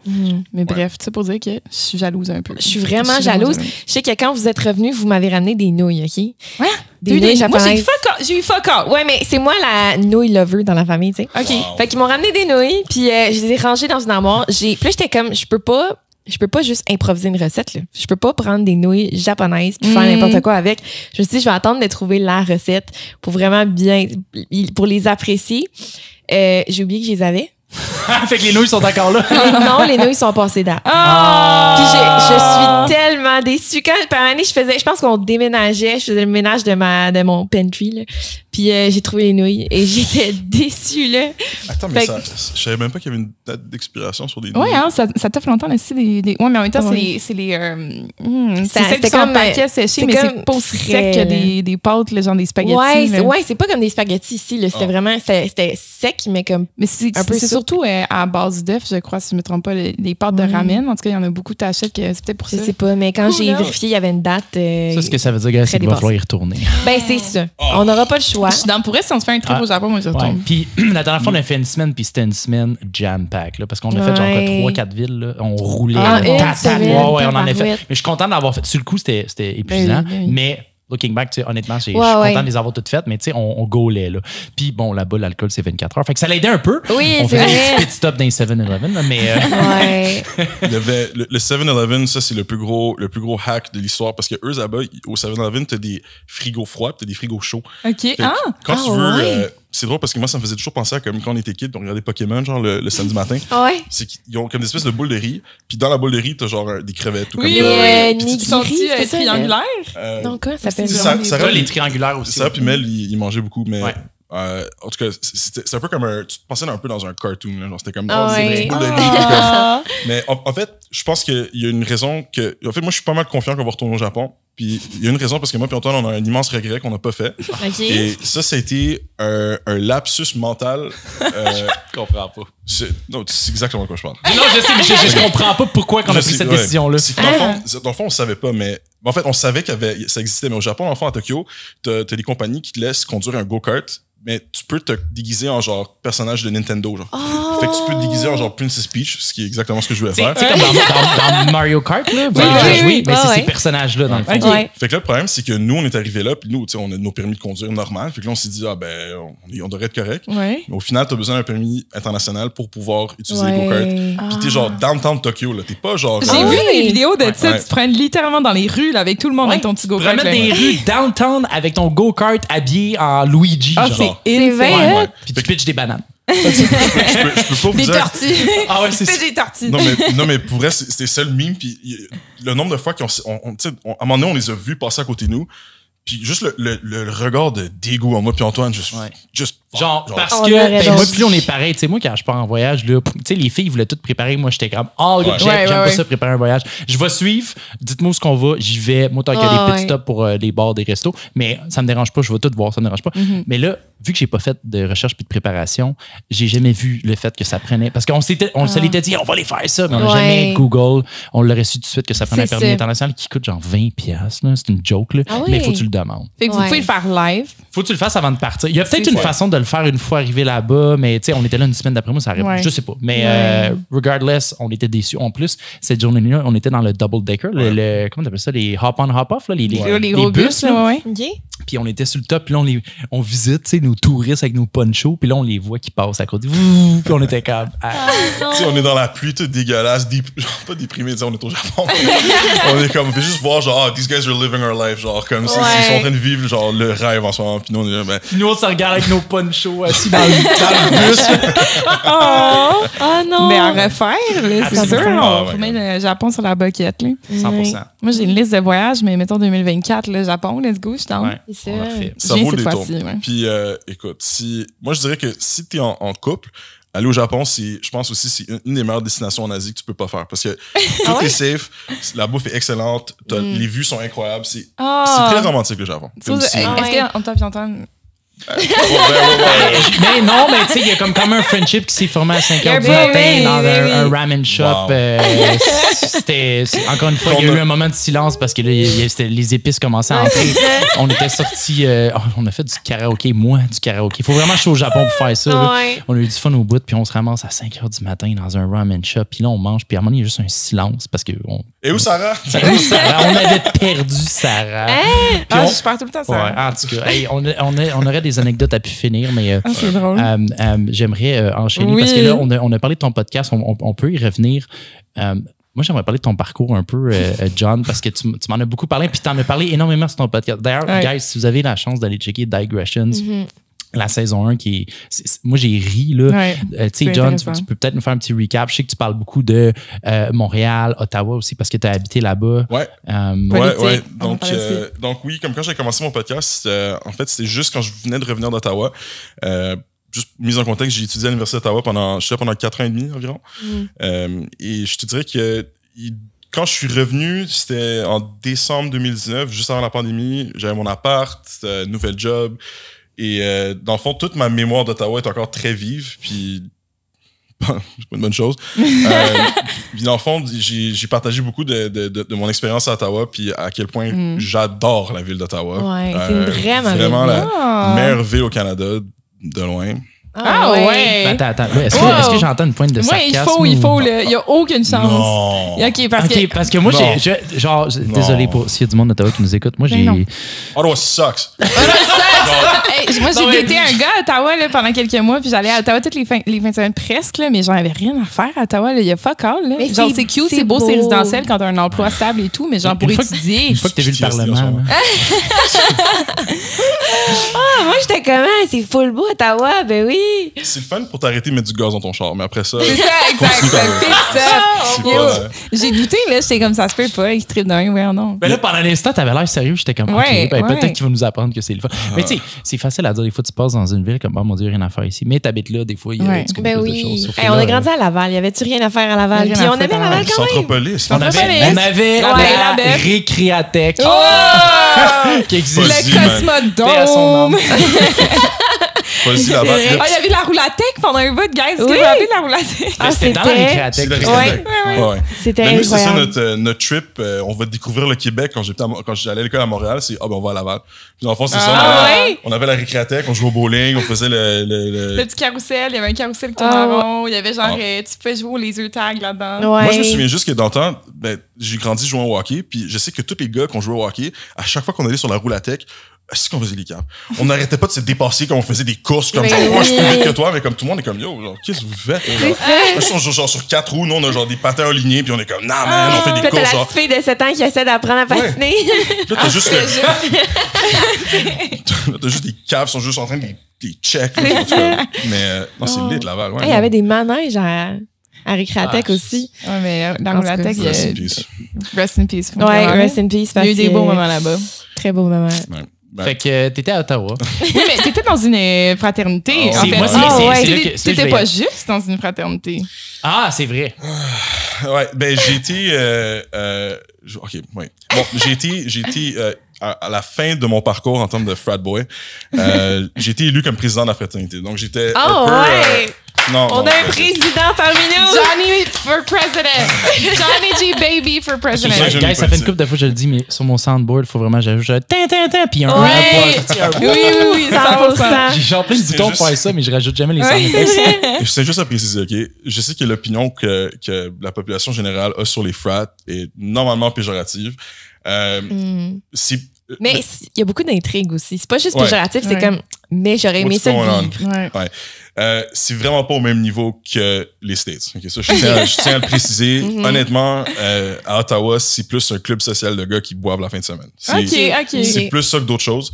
Mais bref, tout ça pour dire que je suis jalouse un peu. Je suis vraiment jalouse. Je sais que quand vous êtes revenus, vous m'avez ramené des nouilles, OK? Ouais. Des nouilles japonaises. Moi, j'ai eu fuck all. Ouais, mais c'est moi la nouille lover dans la famille, tu sais. OK. Wow. Fait qu'ils m'ont ramené des nouilles, puis je les ai rangées dans une armoire. Puis là, j'étais comme, je peux pas juste improviser une recette, là. Je peux pas prendre des nouilles japonaises puis faire n'importe quoi avec. Je me suis dit, je vais attendre de trouver la recette pour vraiment pour les apprécier. J'ai oublié que je les avais. Fait que les nouilles sont encore là. Non, les nouilles sont passées date. Puis je suis tellement déçue. Quand par année, je pense qu'on déménageait, je faisais le ménage de mon pantry, là. Puis j'ai trouvé les nouilles et j'étais déçue, là. Attends, mais je savais même pas qu'il y avait une date d'expiration sur des nouilles. Oui, hein, ça t'offre longtemps aussi. Ouais, mais en même temps, c'est les c'est qui sont en paquet séché, mais c'est pas aussi sec que des pâtes, le genre des spaghettis. Ouais, c'est pas comme des spaghettis ici, là. C'était vraiment, c'était sec, mais comme mais c'est surtout à base d'œufs, je crois, si je me trompe pas, les pâtes de ramen. En tout cas, il y en a beaucoup t'achètes que c'est peut-être pour ça. Je sais pas, mais quand j'ai vérifié, il y avait une date. Ça, ce que ça veut dire, c'est qu'il va falloir y retourner. Ben, c'est ça. On n'aura pas le choix. Je suis dans pour si on se fait un trip au Japon, moi, je retourne. Puis la dernière fois, on a fait une semaine, puis c'était une semaine jam-pack, là, parce qu'on a fait genre 3-4 villes, là. On roulait. On en a fait. Mais je suis content d'avoir fait. Sur le coup, c'était épuisant, mais looking back, honnêtement, je suis content de les avoir toutes faites, mais tu sais, on gaulait, là. Puis bon, là-bas, l'alcool, c'est 24 heures. Fait que ça l'aidait un peu. Oui, on faisait des petits pit stops dans les 7-Eleven, là, mais... Il y avait le 7-Eleven, ça, c'est le plus gros hack de l'histoire, parce que eux, là-bas, au 7-Eleven, t'as des frigos froids, t'as des frigos chauds. OK. Quand tu veux... c'est drôle parce que moi, ça me faisait toujours penser à comme quand on était kid, on regardait Pokémon, genre le samedi matin. C'est qu'ils ont comme des espèces de boules de riz, puis dans la boule de riz, t'as genre des crevettes. Tout oui, comme nigiri, c'est triangulaire. Non, quoi, ça s'appelle ça les triangulaires aussi. Ça, puis Mel, il mangeait beaucoup, mais... en tout cas, c'est un peu comme tu te pensais un peu dans un cartoon, là, genre c'était comme des boules de riz. Mais en fait, je pense qu'il y a une raison que... En fait, moi, je suis pas mal confiant qu'on va retourner au Japon. Puis il y a une raison parce que moi et Antoine, on a un immense regret qu'on n'a pas fait. Et ça a été un lapsus mental. Je comprends pas. Non, c'est exactement de quoi je parle. Non, je sais, mais je comprends pas pourquoi on a pris cette décision-là. Dans le fond, on savait pas, mais... En fait, on savait que ça existait, mais au Japon, dans le fond, à Tokyo, t'as des compagnies qui te laissent conduire un go-kart, mais tu peux te déguiser en genre personnage de Nintendo, genre. Fait que tu peux te déguiser en genre Princess Peach, ce qui est exactement ce que je voulais faire. C'est comme dans Mario Kart, là. Oui, mais c'est ces personnages-là, dans le fond. Fait que là, le problème, c'est que nous, on est arrivés là, puis nous, tu sais, on a nos permis de conduire normal. Fait que là, on s'est dit, on devrait être correct. Mais au final, t'as besoin d'un permis international pour pouvoir utiliser les go-karts. Puis t'es genre downtown Tokyo, là. T'es pas genre. J'ai vu les vidéos de ça, tu te prends littéralement dans les rues, là, avec tout le monde avec ton petit go-kart. Tu peux mettre des rues downtown avec ton go-kart habillé en Luigi, genre. C'est vrai. Puis tu pitches des bananes. je peux pas vous des dire. Tortilles. Ah ouais, c'est des tortilles. Non, mais pour vrai, c'était ça le meme. Puis le nombre de fois à un moment donné, on les a vus passer à côté de nous. Puis juste le regard de dégoût en moi puis Antoine, juste genre parce que moi puis on est pareil, tu sais, moi quand je pars en voyage là, tu sais, les filles voulaient tout préparer, moi j'étais comme j'aime pas ça préparer un voyage, je vais suivre, dites-moi où ce qu'on va, j'y vais, moi tant qu'il y a des petits stops pour les bars, des restos, mais ça me dérange pas, je vais tout voir, ça me dérange pas. Mais là, vu que j'ai pas fait de recherche puis de préparation, j'ai jamais vu le fait que ça prenait, parce qu'on se l'était dit on va aller faire ça, mais on n'a jamais Google, on l'aurait su tout de suite que ça prenait un permis international qui coûte genre 20$, là, c'est une joke là, mais faut que tu le demandes. Fait que vous pouvez le faire live. Faut que tu le fasses avant de partir. Il y a peut-être une façon de le faire une fois arrivé là-bas, mais tu sais, on était là une semaine d'après moi, ça arrive. Je sais pas. Mais regardless, on était déçus. En plus, cette journée-là, on était dans le double decker, comment t'appelles ça, les hop-on, hop-off, là, les gros bus, là. Puis on était sur le top, puis là, on visite, tu sais, nos touristes avec nos ponchos, puis là, on les voit qui passent à côté. Puis on était comme... Tu sais, on est dans la pluie toute dégueulasse, pas déprimé, on est au Japon. On est comme, on fait juste voir, genre, these guys are living our life, genre, comme s'ils sont en train de vivre, genre, le rêve en ce moment. Puis nous, on est là, nous, on se regarde avec nos ponchos assis dans le bus. Oh non! Mais à refaire, là, c'est sûr. On remet le Japon sur la bucket, là. 100%. Moi, j'ai une liste de voyages, mais mettons 2024, le Japon, let's go, je suis down. Ça vaut le détour. Puis, écoute, moi, je dirais que si t'es en couple, aller au Japon, je pense aussi, c'est une des meilleures destinations en Asie que tu peux pas faire. Parce que tout est safe, la bouffe est excellente, les vues sont incroyables. C'est très romantique, le Japon. Est-ce qu'on t'a vu entendre? Mais non, mais tu sais, il y a comme un friendship qui s'est formé à 5 h du matin dans un ramen shop. Wow. Encore une fois, il y a eu un moment de silence parce que là, les épices commençaient à entrer. On était sortis, on a fait du karaoké. Il faut vraiment que je sois au Japon pour faire ça. On a eu du fun au bout, puis on se ramasse à 5 h du matin dans un ramen shop, puis là, on mange, puis à un moment donné, il y a juste un silence parce que. Et où Sarah? On avait perdu Sarah. Je perds tout le temps Sarah. Ouais, en tout cas, on aurait des anecdotes à pu finir, mais c'est drôle. J'aimerais enchaîner parce que là, on a parlé de ton podcast, on peut y revenir. Moi, j'aimerais parler de ton parcours un peu, John, parce que tu m'en as beaucoup parlé, puis tu en as parlé énormément sur ton podcast. D'ailleurs, guys, si vous avez la chance d'aller checker Digressions, la saison 1 moi j'ai ri là. Tu sais, John, tu peux peut-être nous faire un petit recap. Je sais que tu parles beaucoup de Montréal, Ottawa aussi parce que tu as habité là-bas. Ouais. Donc oui, comme quand j'ai commencé mon podcast, en fait, c'était juste quand je venais de revenir d'Ottawa. Juste mise en contexte, j'ai étudié à l'Université d'Ottawa pendant 4 ans et demi environ. Et je te dirais que quand je suis revenu, c'était en décembre 2019, juste avant la pandémie. J'avais mon appart, nouvel job. Et dans le fond, toute ma mémoire d'Ottawa est encore très vive, puis c'est pas une bonne chose. Puis dans le fond, j'ai partagé beaucoup de mon expérience à Ottawa, puis à quel point j'adore la ville d'Ottawa. Ouais, c'est une vraiment la meilleure ville au Canada, de loin. Ouais. Attends. Est-ce que j'entends une pointe de sarcasme? Il faut. Il n'y a aucune chance. Non. Parce que moi, désolé s'il y a du monde d'Ottawa qui nous écoute. Moi, j'ai. Ottawa sucks. Moi, j'ai daté un gars à Ottawa là, pendant quelques mois, puis j'allais à Ottawa toutes les fins de semaine presque, là, mais j'en avais rien à faire à Ottawa. Il y a fuck all. Là. Genre, c'est cute, c'est beau, c'est résidentiel quand t'as un emploi stable et tout, mais genre pour étudier. Une fois que t'as vu le Parlement. Moi, j'étais comment? C'est full beau, Ottawa. Ben oui. C'est le fun pour t'arrêter de mettre du gaz dans ton char, mais après ça. C'est ça, exact. J'ai douté, là, j'étais comme ça se peut pas, il tripe d'un, ouais, non. Mais là, pendant l'instant, t'avais l'air sérieux, j'étais comme, peut-être qu'il va nous apprendre que c'est le fun. Mais tu sais, c'est facile à dire, des fois, tu passes dans une ville comme, oh mon Dieu, rien à faire ici. Mais t'habites là, des fois, il y a tu connais plus de choses. On a grandi à Laval, y avait-tu rien à faire à Laval? Puis on aimait Laval quand même. Centropolis. On avait la Récréatech qui existe. Le Cosmodome. Il y avait la roulatech pendant un bout, guys. Est-ce que vous avez la roulatech? C'était dans la Récréatech. C'était incroyable. Nous, c'est ça notre trip. On va découvrir le Québec quand j'allais à l'école à Montréal. C'est, on va à Laval. Puis dans le fond, c'est ça. On avait la Récréatech, on jouait au bowling, on faisait le petit carrousel. Il y avait un carrousel qui tournait en rond. Il y avait genre, tu pouvais jouer au laser tag là-dedans. Moi, je me souviens juste que dans le temps, j'ai grandi jouant au hockey. Puis je sais que tous les gars qui ont joué au hockey, à chaque fois qu'on allait sur la roulatech, c'est qu'on faisait les caps. On n'arrêtait pas de se dépasser quand on faisait des courses comme genre, moi je suis plus vite que toi, mais comme tout le monde est comme yo, genre, qu'est-ce que vous faites? Ils sont genre sur 4 roues, nous on a genre des patins alignés, puis on est comme, non man, on fait des courses. T'as la fille de 7 ans qui essaie d'apprendre à patiner. Là, t'as juste t'as juste des caps, ils sont juste en train de les check. Mais non, c'est lit Laval. Il y avait des manèges à Récréatech aussi. Ouais, mais la roulatech, Rest in peace. Rest in peace. Ouais, rest in peace. Il y a eu des beaux moments là-bas. Très beaux moments. Fait que t'étais à Ottawa. Oui, mais t'étais dans une fraternité. En fait. T'étais pas juste dans une fraternité. Ah, c'est vrai. Ouais, j'ai été... Bon, j'ai été à la fin de mon parcours en termes de frat boy, j'ai été élu comme président de la fraternité. Donc, j'étais On a un président parmi nous. Johnny for president. Johnny G Baby for president. Guys, ça fait une couple de fois que je le dis, mais sur mon soundboard, il faut vraiment que j'ajoute puis un Oui, 100%. J'ai genre plein de boutons pour faire ça, mais je rajoute jamais les sound effects. Je sais juste à préciser, OK? Je sais que l'opinion que la population générale a sur les frats est normalement péjorative. Mais il y a beaucoup d'intrigues aussi. C'est pas juste péjoratif, c'est comme, mais j'aurais aimé ça vivre. C'est vraiment pas au même niveau que les States. Okay, ça, je tiens à le préciser. Honnêtement, à Ottawa, c'est plus un club social de gars qui boivent la fin de semaine. C'est plus ça que d'autres choses.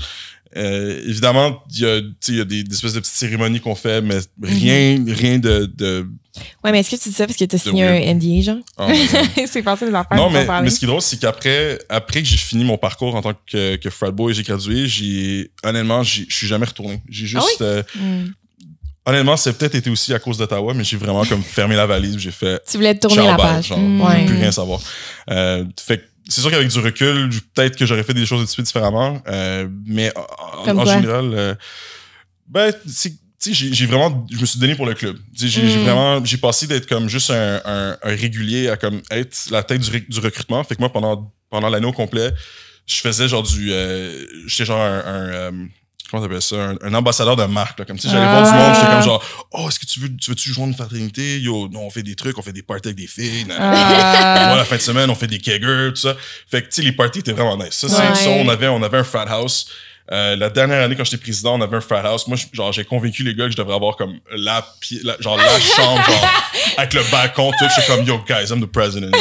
Évidemment, il y a des espèces de petites cérémonies qu'on fait, mais rien de... Ouais, mais est-ce que tu dis ça parce que t'as signé un NDA, genre? C'est passé les affaires. Non, mais ce qui est drôle, c'est qu'après que j'ai fini mon parcours en tant que frat boy et j'ai gradué, honnêtement, je suis jamais retourné. J'ai juste... honnêtement, c'est peut-être été aussi à cause d'Ottawa, mais j'ai vraiment comme fermé la valise. J'ai fait. Tu voulais tourner la page. Genre, je veux plus rien savoir. Fait que c'est sûr qu'avec du recul, peut-être que j'aurais fait des choses un petit peu différemment. Mais en général, ben, j'ai vraiment, je me suis donné pour le club. J'ai passé d'être comme juste un régulier à comme être la tête du recrutement. Fait que moi, pendant l'année au complet, je faisais genre j'étais genre comment t'appelles ça? Un ambassadeur de marque, là. Comme, tu sais, j'allais voir du monde, j'étais comme genre, oh, est-ce que tu veux-tu joindre une fraternité? Yo, non, on fait des trucs, on fait des parties avec des filles. La fin de semaine, on fait des keggers, tout ça. Fait que, tu sais, les parties étaient vraiment nice. Ça, on avait un frat house. La dernière année, quand j'étais président, on avait un frat house. Moi, j'ai convaincu les gars que je devrais avoir comme la chambre, genre, avec le balcon, tout. J'étais comme, yo, guys, I'm the president.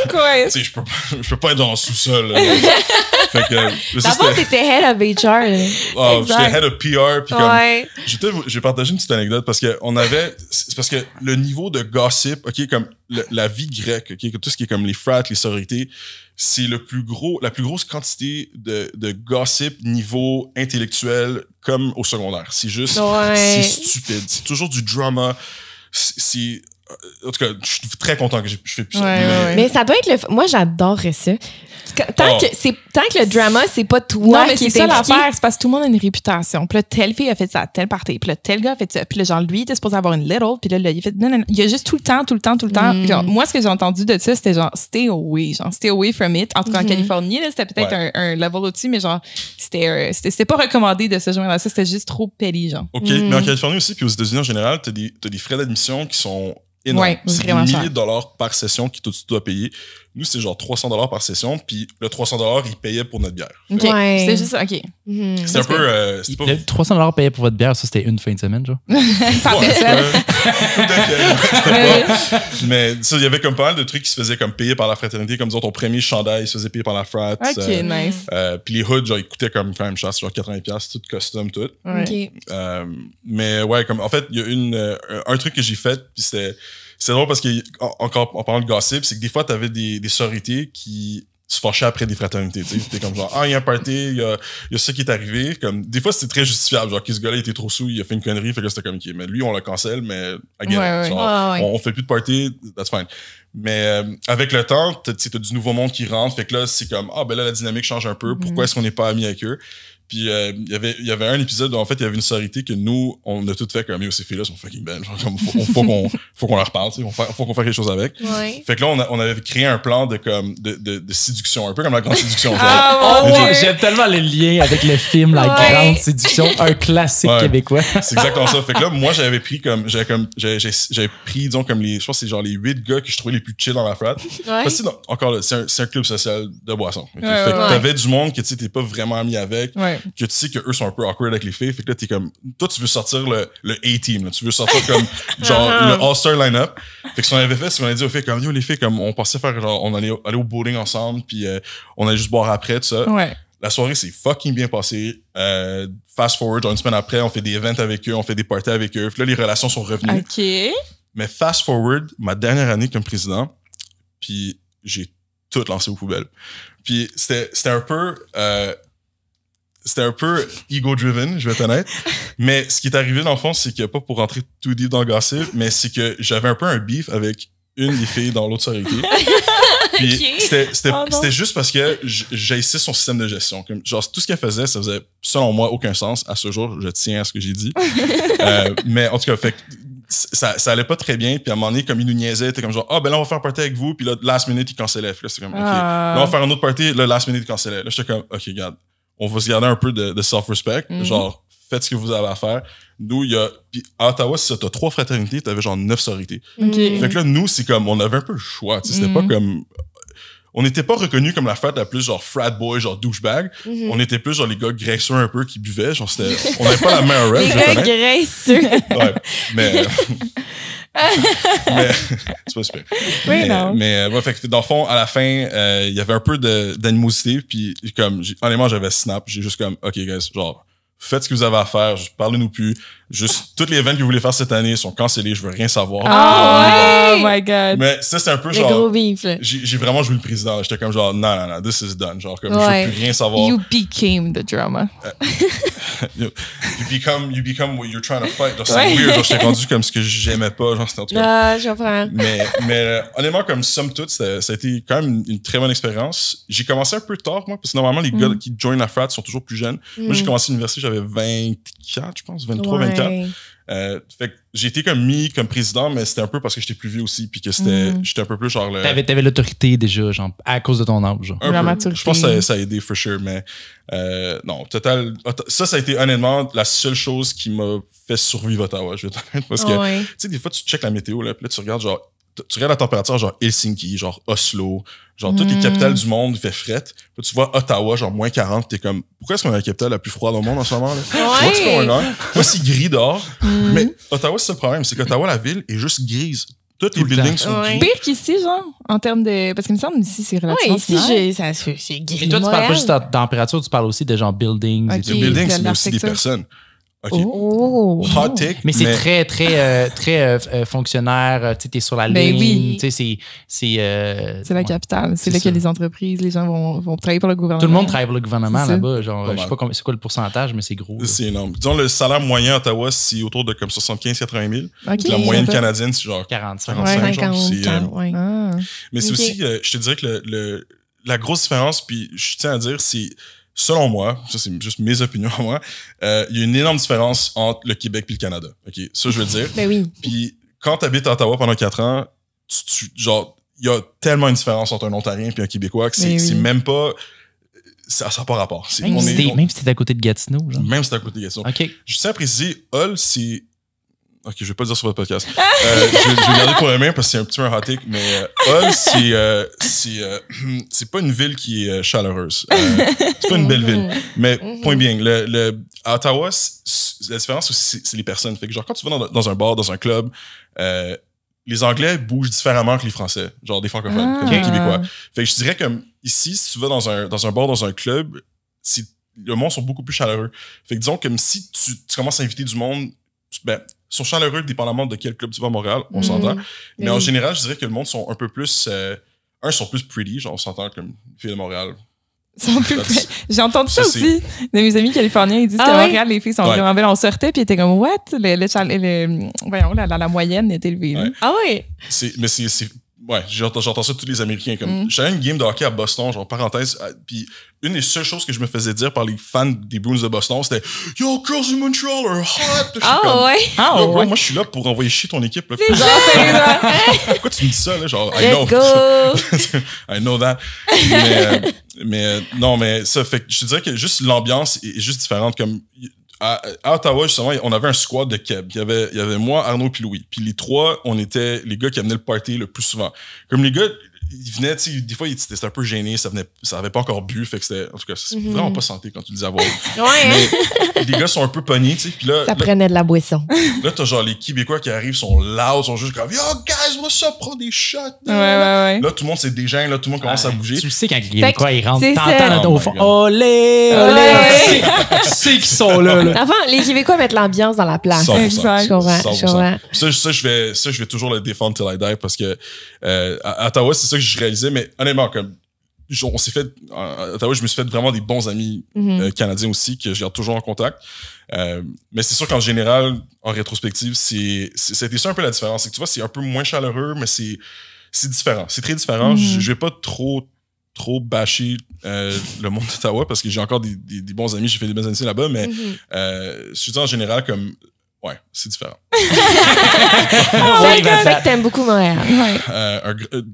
Quoi? Tu sais, je peux pas être dans le sous-sol. Fait que. D'abord, t'étais head of HR. J'étais head of PR. Puis comme, j'ai partagé une petite anecdote parce que c'est parce que le niveau de gossip, OK, comme la vie grecque, OK, tout ce qui est comme les frats, les sororités, c'est la plus grosse quantité de gossip niveau intellectuel comme au secondaire. C'est juste, c'est stupide. C'est toujours du drama. En tout cas, je suis très content que je fais plus ça. Mais ça doit être moi, j'adorerais ça. Tant que le drama, c'est pas toi non, mais qui c'est ça l'affaire, c'est parce que tout le monde a une réputation. Puis là, telle fille a fait ça à telle partie. Puis là, tel gars a fait ça. Puis là, genre, lui, il était supposé avoir une little. Puis là, il a fait non. Il y a juste tout le temps. Genre, moi, ce que j'ai entendu de ça, c'était genre, stay away from it. En tout cas, en Californie, là, c'était peut-être un level au-dessus, mais genre, c'était pas recommandé de se joindre à ça. C'était juste trop pelli, genre. OK, mais en Californie aussi, puis aux États-Unis en général, t'as des frais d'admission qui sont énorme. Ouais, c'est des milliers de dollars par session que tu dois payer. Nous, c'est genre 300 dollars par session, puis le 300 dollars, ils payaient pour notre bière. OK. C'est juste ça, OK. C'est un peu... Le 300 dollars payés pour votre bière, ça, c'était une fin de semaine, genre? Mais ça, il y avait comme pas mal de trucs qui se faisaient comme payer par la fraternité. Comme disons, ton premier chandail se faisait payer par la frat. OK, nice. Puis les hoods, genre, ils coûtaient comme quand même cher, genre 80$, tout custom, tout. Ouais. Mais ouais, comme en fait, il y a un truc que j'ai fait, puis c'est drôle parce que, encore en parlant de gossip, c'est que des fois, t'avais des sororités qui se fâchaient après des fraternités. Tu sais, t'es comme genre, il y a un party, il y a ça qui est arrivé. Comme, des fois, c'était très justifiable. Genre, ce gars-là était trop sous, il a fait une connerie, fait que c'était comme, OK, mais lui, on le cancelle, mais on fait plus de party, that's fine. Mais avec le temps, t'as du nouveau monde qui rentre, fait que là, c'est comme, ben là, la dynamique change un peu. Pourquoi est-ce qu'on n'est pas amis avec eux? Puis il y avait un épisode où en fait il y avait une sororité que nous on a tout fait comme ces filles-là sont fucking belles, genre comme faut qu'on leur parle, tu sais, faut qu'on fasse quelque chose avec. Fait que là on avait créé un plan de séduction, un peu comme la grande séduction. J'aime tellement le lien avec le film La Grande Séduction, un classique québécois. C'est exactement ça. Fait que là moi j'avais pris disons comme je pense que c'est genre les 8 gars que je trouvais les plus chill dans la frat. Parce que encore là, c'est un club social de boissons. Fait que t'avais du monde que tu sais t'es pas vraiment ami avec. Que tu sais qu'eux sont un peu awkward avec les filles. Fait que là, t'es comme... Toi, tu veux sortir le A-team. Là. Tu veux sortir comme genre le All-Star line-up. Fait que ce qu'on avait fait, c'est qu'on a dit aux filles comme, yo, les filles, comme on pensait faire genre, on allait aller au bowling ensemble, puis on allait juste boire après, tout ça. La soirée s'est fucking bien passée. Fast forward, genre une semaine après, on fait des events avec eux, on fait des parties avec eux. Puis là, les relations sont revenues. OK. Mais fast forward, ma dernière année comme président, puis j'ai tout lancé aux poubelles. Puis c'était un peu... c'était un peu ego-driven, je vais être honnête. Mais ce qui est arrivé, dans le fond, c'est que, pas pour rentrer tout deep dans le gossip, mais c'est que j'avais un peu un beef avec une des filles dans l'autre sororité. Puis c'était juste parce que j'haïssais son système de gestion. Comme, genre, tout ce qu'elle faisait, ça faisait, selon moi, aucun sens. À ce jour, je tiens à ce que j'ai dit. Mais en tout cas, fait ça allait pas très bien. Puis à un moment donné, comme il nous niaisait, il était comme genre, ben là, on va faire un party avec vous. Puis là, last minute, il cancellait. Là, c'était comme, OK. Là, on va faire un autre party. Là, last minute, il cancellait. Là, j'étais comme, OK, regarde. On va se garder un peu de self-respect. Genre, faites ce que vous avez à faire. Nous, puis à Ottawa, si t'as 3 fraternités, t'avais genre 9 sororités. Fait que là, nous, c'est comme, on avait un peu le choix. C'était pas comme... On n'était pas reconnus comme la fête la plus genre frat boy, genre douchebag. On était plus genre les gars graisseux un peu qui buvaient. Genre, on n'avait pas la meilleure rêve. Les gars graisseux. Ouais, mais c'est pas super. Oui, non. Mais fait que dans le fond, à la fin, il y avait un peu d'animosité. Puis comme, honnêtement, j'avais snap. J'ai juste comme, OK, guys, genre, faites ce que vous avez à faire. Parlez-nous plus. Juste, tous les events que vous voulez faire cette année sont cancellés, je veux rien savoir. Ah ouais! Oh my God. Mais ça, c'est un peu Le genre... gros beef, là. J'ai vraiment joué le président. J'étais comme genre, non, this is done. Genre, comme, je veux plus rien savoir. You became the drama. you become what you're trying to fight. Genre, c'est weird. Genre, j'étais rendu comme ce que j'aimais pas. Genre, c'était en tout cas. Ah, je comprends. Mais honnêtement, comme somme toute, ça a été quand même une très bonne expérience. J'ai commencé un peu tard, moi, parce que normalement, les gars qui joignent la frat sont toujours plus jeunes. Moi, j'ai commencé l'université, j'avais 24, je pense, 23, 24. Fait que j'ai été comme mis comme président, mais c'était un peu parce que j'étais plus vieux aussi, puis que j'étais un peu plus genre T'avais l'autorité déjà, genre, à cause de ton âge. Genre. La maturité. Je pense que ça a aidé for sure, mais non, total. Ça a été honnêtement la seule chose qui m'a fait survivre Ottawa, je vais t'admettre, parce que tu sais, des fois, tu checkes la météo, là, puis là, tu regardes genre. Tu regardes la température, genre Helsinki, genre Oslo, genre toutes les capitales du monde, il fait fret. Puis tu vois Ottawa, genre moins 40, t'es comme, pourquoi est-ce qu'on a la capitale la plus froide au monde en ce moment? Là? What's going on? Pas si gris dehors. Mais Ottawa, c'est ça le problème, c'est qu'Ottawa, la ville, est juste grise. Toutes les buildings sont gris. Pire qu'ici, genre, en termes de. Parce qu'il me semble ici, c'est relativement. Oui, ici, c'est gris. Mais toi, tu parles pas juste de température, tu parles aussi de genre buildings. Les buildings, c'est aussi des personnes. Okay. Oh. Hot take. Mais c'est très fonctionnaire. Tu sais, t'es sur la ligne. Oui. Tu sais, c'est la capitale. C'est là que les entreprises, les gens vont travailler pour le gouvernement. Tout le monde travaille pour le gouvernement là-bas. Genre, je sais pas c'est quoi le pourcentage, mais c'est gros. C'est énorme. Disons, le salaire moyen à Ottawa, c'est autour de comme 75-80 000. Okay, la moyenne canadienne, c'est genre 45 Mais c'est aussi, je te dirais que la grosse différence, puis je tiens à dire, c'est selon moi, ça c'est juste mes opinions à moi, il y a une énorme différence entre le Québec et le Canada. OK, ça je veux dire. Ben oui. Puis quand tu habites à Ottawa pendant 4 ans, genre il y a tellement une différence entre un Ontarien et un Québécois que c'est même pas ça n'a pas rapport. Même si t'es à côté de Gatineau, genre. Même si t'es à côté de Gatineau. OK. Je tiens à préciser, Hull, c'est OK, je vais pas le dire sur votre podcast. Je vais le garder pour la main parce que c'est un petit peu un hot take, mais Hull, c'est pas une ville qui est chaleureuse. C'est pas une belle ville. Mais point bien, à Ottawa, la différence aussi, c'est les personnes. Fait que genre, quand tu vas dans un bar, dans un club, les Anglais bougent différemment que les Français, genre des francophones, comme les Québécois. Fait que je dirais comme ici, si tu vas dans un bar, dans un club, le monde sont beaucoup plus chaleureux. Fait que disons comme si tu commences à inviter du monde, ben, ils sont chaleureux dépendamment de quel club tu vas à Montréal, on s'entend. Mais en général, je dirais que le monde sont un peu plus... sont plus pretty, genre on s'entend comme une fille de Montréal. J'ai entendu ça aussi de mes amis californiens. Ils disent qu'à Montréal, les filles sont vraiment belles. On sortait, puis ils étaient comme, what? Voyons, la moyenne est élevée. Ouais. Ah oui? Mais c'est ouais, j'entends ça de tous les Américains. Comme, j'allais à une game de hockey à Boston, genre parenthèse, puis une des seules choses que je me faisais dire par les fans des Bruins de Boston, c'était « Yo, girls in Montreal are hot! » Bro, moi, je suis là pour envoyer chier ton équipe. Là. Pourquoi tu me dis ça? Là? Genre, I know. I know that. Mais non, mais ça fait que je te dirais que juste l'ambiance est juste différente. Comme à Ottawa, justement, on avait un squad de Keb. Il y avait moi, Arnaud puis Louis. Puis les trois, on était les gars qui amenaient le party le plus souvent. Comme les gars, ils venaient, tu sais, des fois, c'était un peu gêné, ça avait pas encore bu, fait que c'était, en tout cas, c'est vraiment pas santé quand tu le dis à voix. Mais les gars sont un peu pognés, tu sais, puis là... Ça prenait de la boisson. Là, t'as genre les Québécois qui arrivent, sont loud, sont juste comme « Yo, guys, what's up? Prends des shots! » Ouais. Là, tout le monde se dégêne, là, tout le monde commence à bouger. Tu sais, quand les Québécois, ils rentrent, t'entends au fond, olé! Tu sais qu'ils sont là. Avant, les Québécois mettent l'ambiance dans la place. 100%. Exact. Je comprends. Ça, je vais toujours le défendre till I die parce que à Ottawa, c'est ça que je réalisais, mais honnêtement, comme on s'est fait à Ottawa, je me suis fait vraiment des bons amis canadiens aussi que je garde toujours en contact. Mais c'est sûr qu'en général, en rétrospective, c'était ça un peu la différence. C'est que tu vois, c'est un peu moins chaleureux, mais c'est différent. C'est très différent. Je vais pas trop bâcher le monde d'Ottawa parce que j'ai encore des bons amis, j'ai fait des bonnes années là-bas, mais je dis en général comme ouais, c'est différent. C'est le fait que t'aimes beaucoup Montréal.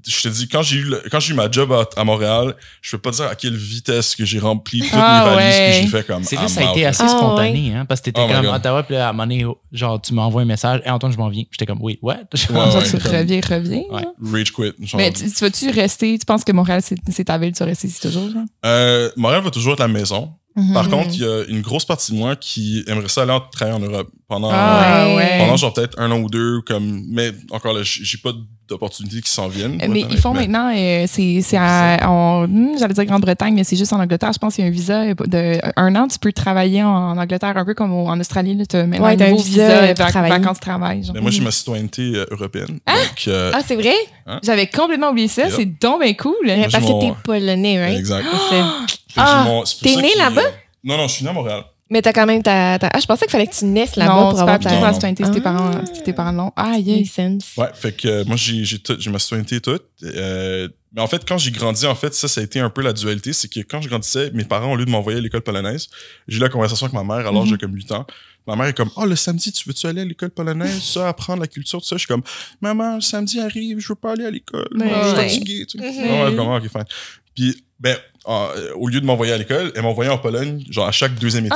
Je te dis, quand j'ai eu ma job à Montréal, je peux pas dire à quelle vitesse que j'ai rempli toutes mes valises puis j'ai fait comme... C'est là, ça a été assez spontané, hein, parce que t'étais comme à Ottawa, puis là, à un moment donné, genre, tu m'envoies un message, et Antoine, je m'en viens. J'étais comme, wait, what? Genre, tu reviens. Ouais. Rage quit. Genre. Mais tu vas-tu rester? Tu penses que Montréal, c'est ta ville, tu vas rester ici toujours? Genre? Montréal va toujours être la maison. Par contre, il y a une grosse partie de moi qui aimerait ça aller travailler en Europe pendant genre peut-être 1 an ou 2. Mais encore là, j'ai pas d'opportunités qui s'en viennent. Mais ils font maintenant, j'allais dire Grande-Bretagne, mais c'est juste en Angleterre. Je pense qu'il y a un visa de 1 an. Tu peux travailler en Angleterre un peu comme en Australie. Tu as maintenant un nouveau visa vacances-travail. Mais moi, j'ai ma citoyenneté européenne. Ah, donc, c'est vrai? Hein? J'avais complètement oublié ça. C'est donc bien cool. Parce que t'es polonais, right? Exact. T'es né là-bas? Non, je suis né à Montréal. Mais t'as quand même je pensais qu'il fallait que tu naisses là-bas pour avoir ta... Non, c'est pas la citoyenneté, tes parents l'ont. Ah, yeah. Ouais, fait que moi, j'ai ma citoyenneté toute. Mais en fait, quand j'ai grandi, ça a été un peu la dualité. C'est que quand je grandissais, mes parents, au lieu de m'envoyer à l'école polonaise, j'ai eu la conversation avec ma mère à l'âge de comme 8 ans. Ma mère est comme, le samedi, tu veux-tu aller à l'école polonaise, ça, apprendre la culture, tout ça? Je suis comme, maman, le samedi arrive, je veux pas aller à l'école. Je suis fatigué, tu sais. Ouais, comment, ok, fine. Puis, au lieu de m'envoyer à l'école, elle m'envoyait en Pologne, genre à chaque 2e été.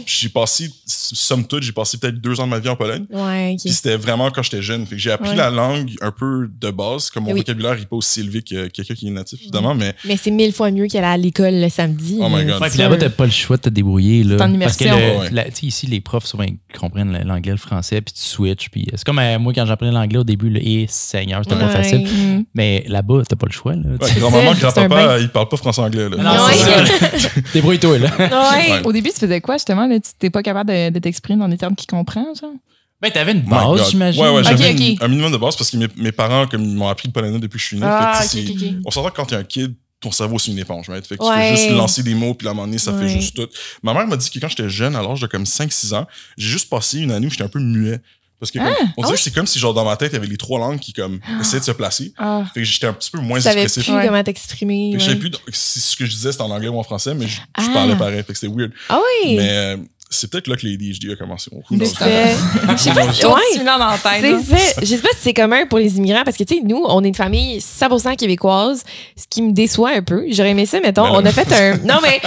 J'ai passé, somme toute, peut-être 2 ans de ma vie en Pologne. Ouais, Puis c'était vraiment quand j'étais jeune. Fait que j'ai appris la langue un peu de base, comme mon vocabulaire n'est pas aussi élevé que quelqu'un qui est natif, évidemment. Mais c'est 1000 fois mieux qu'aller à l'école le samedi. Oh my God. Puis là-bas, t'as pas le choix de te débrouiller. Là, en immersion. Parce que ici, les profs, souvent, ils comprennent l'anglais, le français, puis tu switches. Puis c'est comme moi, quand j'apprenais l'anglais au début, Seigneur, c'était pas facile. Mais là-bas, t'as pas le choix. Grand-maman, grand-papa, ils parlent pas français-anglais. Non, c'est ça. Débrouille-toi, là. Au début, tu faisais quoi, justement? Là, tu n'étais pas capable de t'exprimer dans des termes qu'il comprend, genre? Ben, t'avais une base, j'imagine. Ouais, j'avais un minimum de base parce que mes parents, comme ils m'ont appris le polonais depuis que je suis né. On s'entend que quand t'es un kid, ton cerveau, c'est une éponge. Right? Fait que tu fais juste lancer des mots, puis à un moment donné, ça fait juste tout. Ma mère m'a dit que quand j'étais jeune, à l'âge de comme 5-6 ans, j'ai juste passé une année où j'étais un peu muet. Parce que on dirait que c'est comme si genre dans ma tête il y avait les 3 langues qui comme essayaient de se placer. Fait que j'étais un petit peu moins expressif. Tu savais plus comment t'exprimer. Je savais plus si ce que je disais c'était en anglais ou en français, mais je parlais pareil. Fait que c'était weird. Ah oui. Mais c'est peut-être là que les ADHD a commencé. Je sais pas si je sais pas si c'est commun pour les immigrants parce que tu sais nous on est une famille 100% québécoise, ce qui me déçoit un peu. J'aurais aimé ça mettons, on a fait un non mais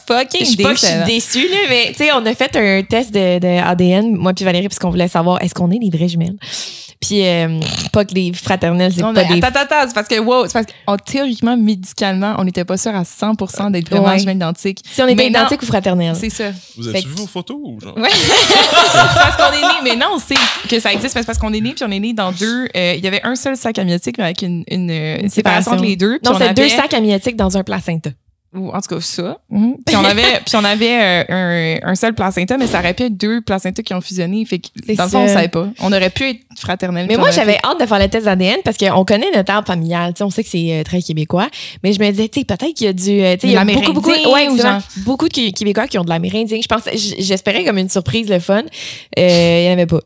fucking je sais pas que je suis déçue là, mais tu sais on a fait un test de ADN moi puis Valérie parce qu'on voulait savoir est-ce qu'on est des vraies jumelles. Puis pas que des fraternelles, c'est pas des... Attends, c'est parce que, théoriquement, médicalement, on n'était pas sûr à 100% d'être vraiment jumelles identiques. Si on était identiques ou fraternelles. C'est ça. Vous avez vu vos photos ou genre? Ouais. C'est parce qu'on est né, mais non, on sait que ça existe parce qu'on est né, puis on est né dans 2... Il y avait un seul sac amniotique, mais avec une séparation entre les deux. Non, c'est 2 sacs amniotiques dans un placenta. Ou en tout cas ça. Puis on avait un seul placenta, mais ça aurait pu être 2 placentas qui ont fusionné. Fait que dans le fond, on savait pas. On aurait pu être fraternels. Mais moi, j'avais hâte de faire le test d'ADN parce qu'on connaît notre arbre familial. T'sais, on sait que c'est très québécois. Mais je me disais, peut-être qu'il y a il y a beaucoup de Québécois qui ont de l'amérindien. J'espérais comme une surprise, le fun. Il n'y en avait pas.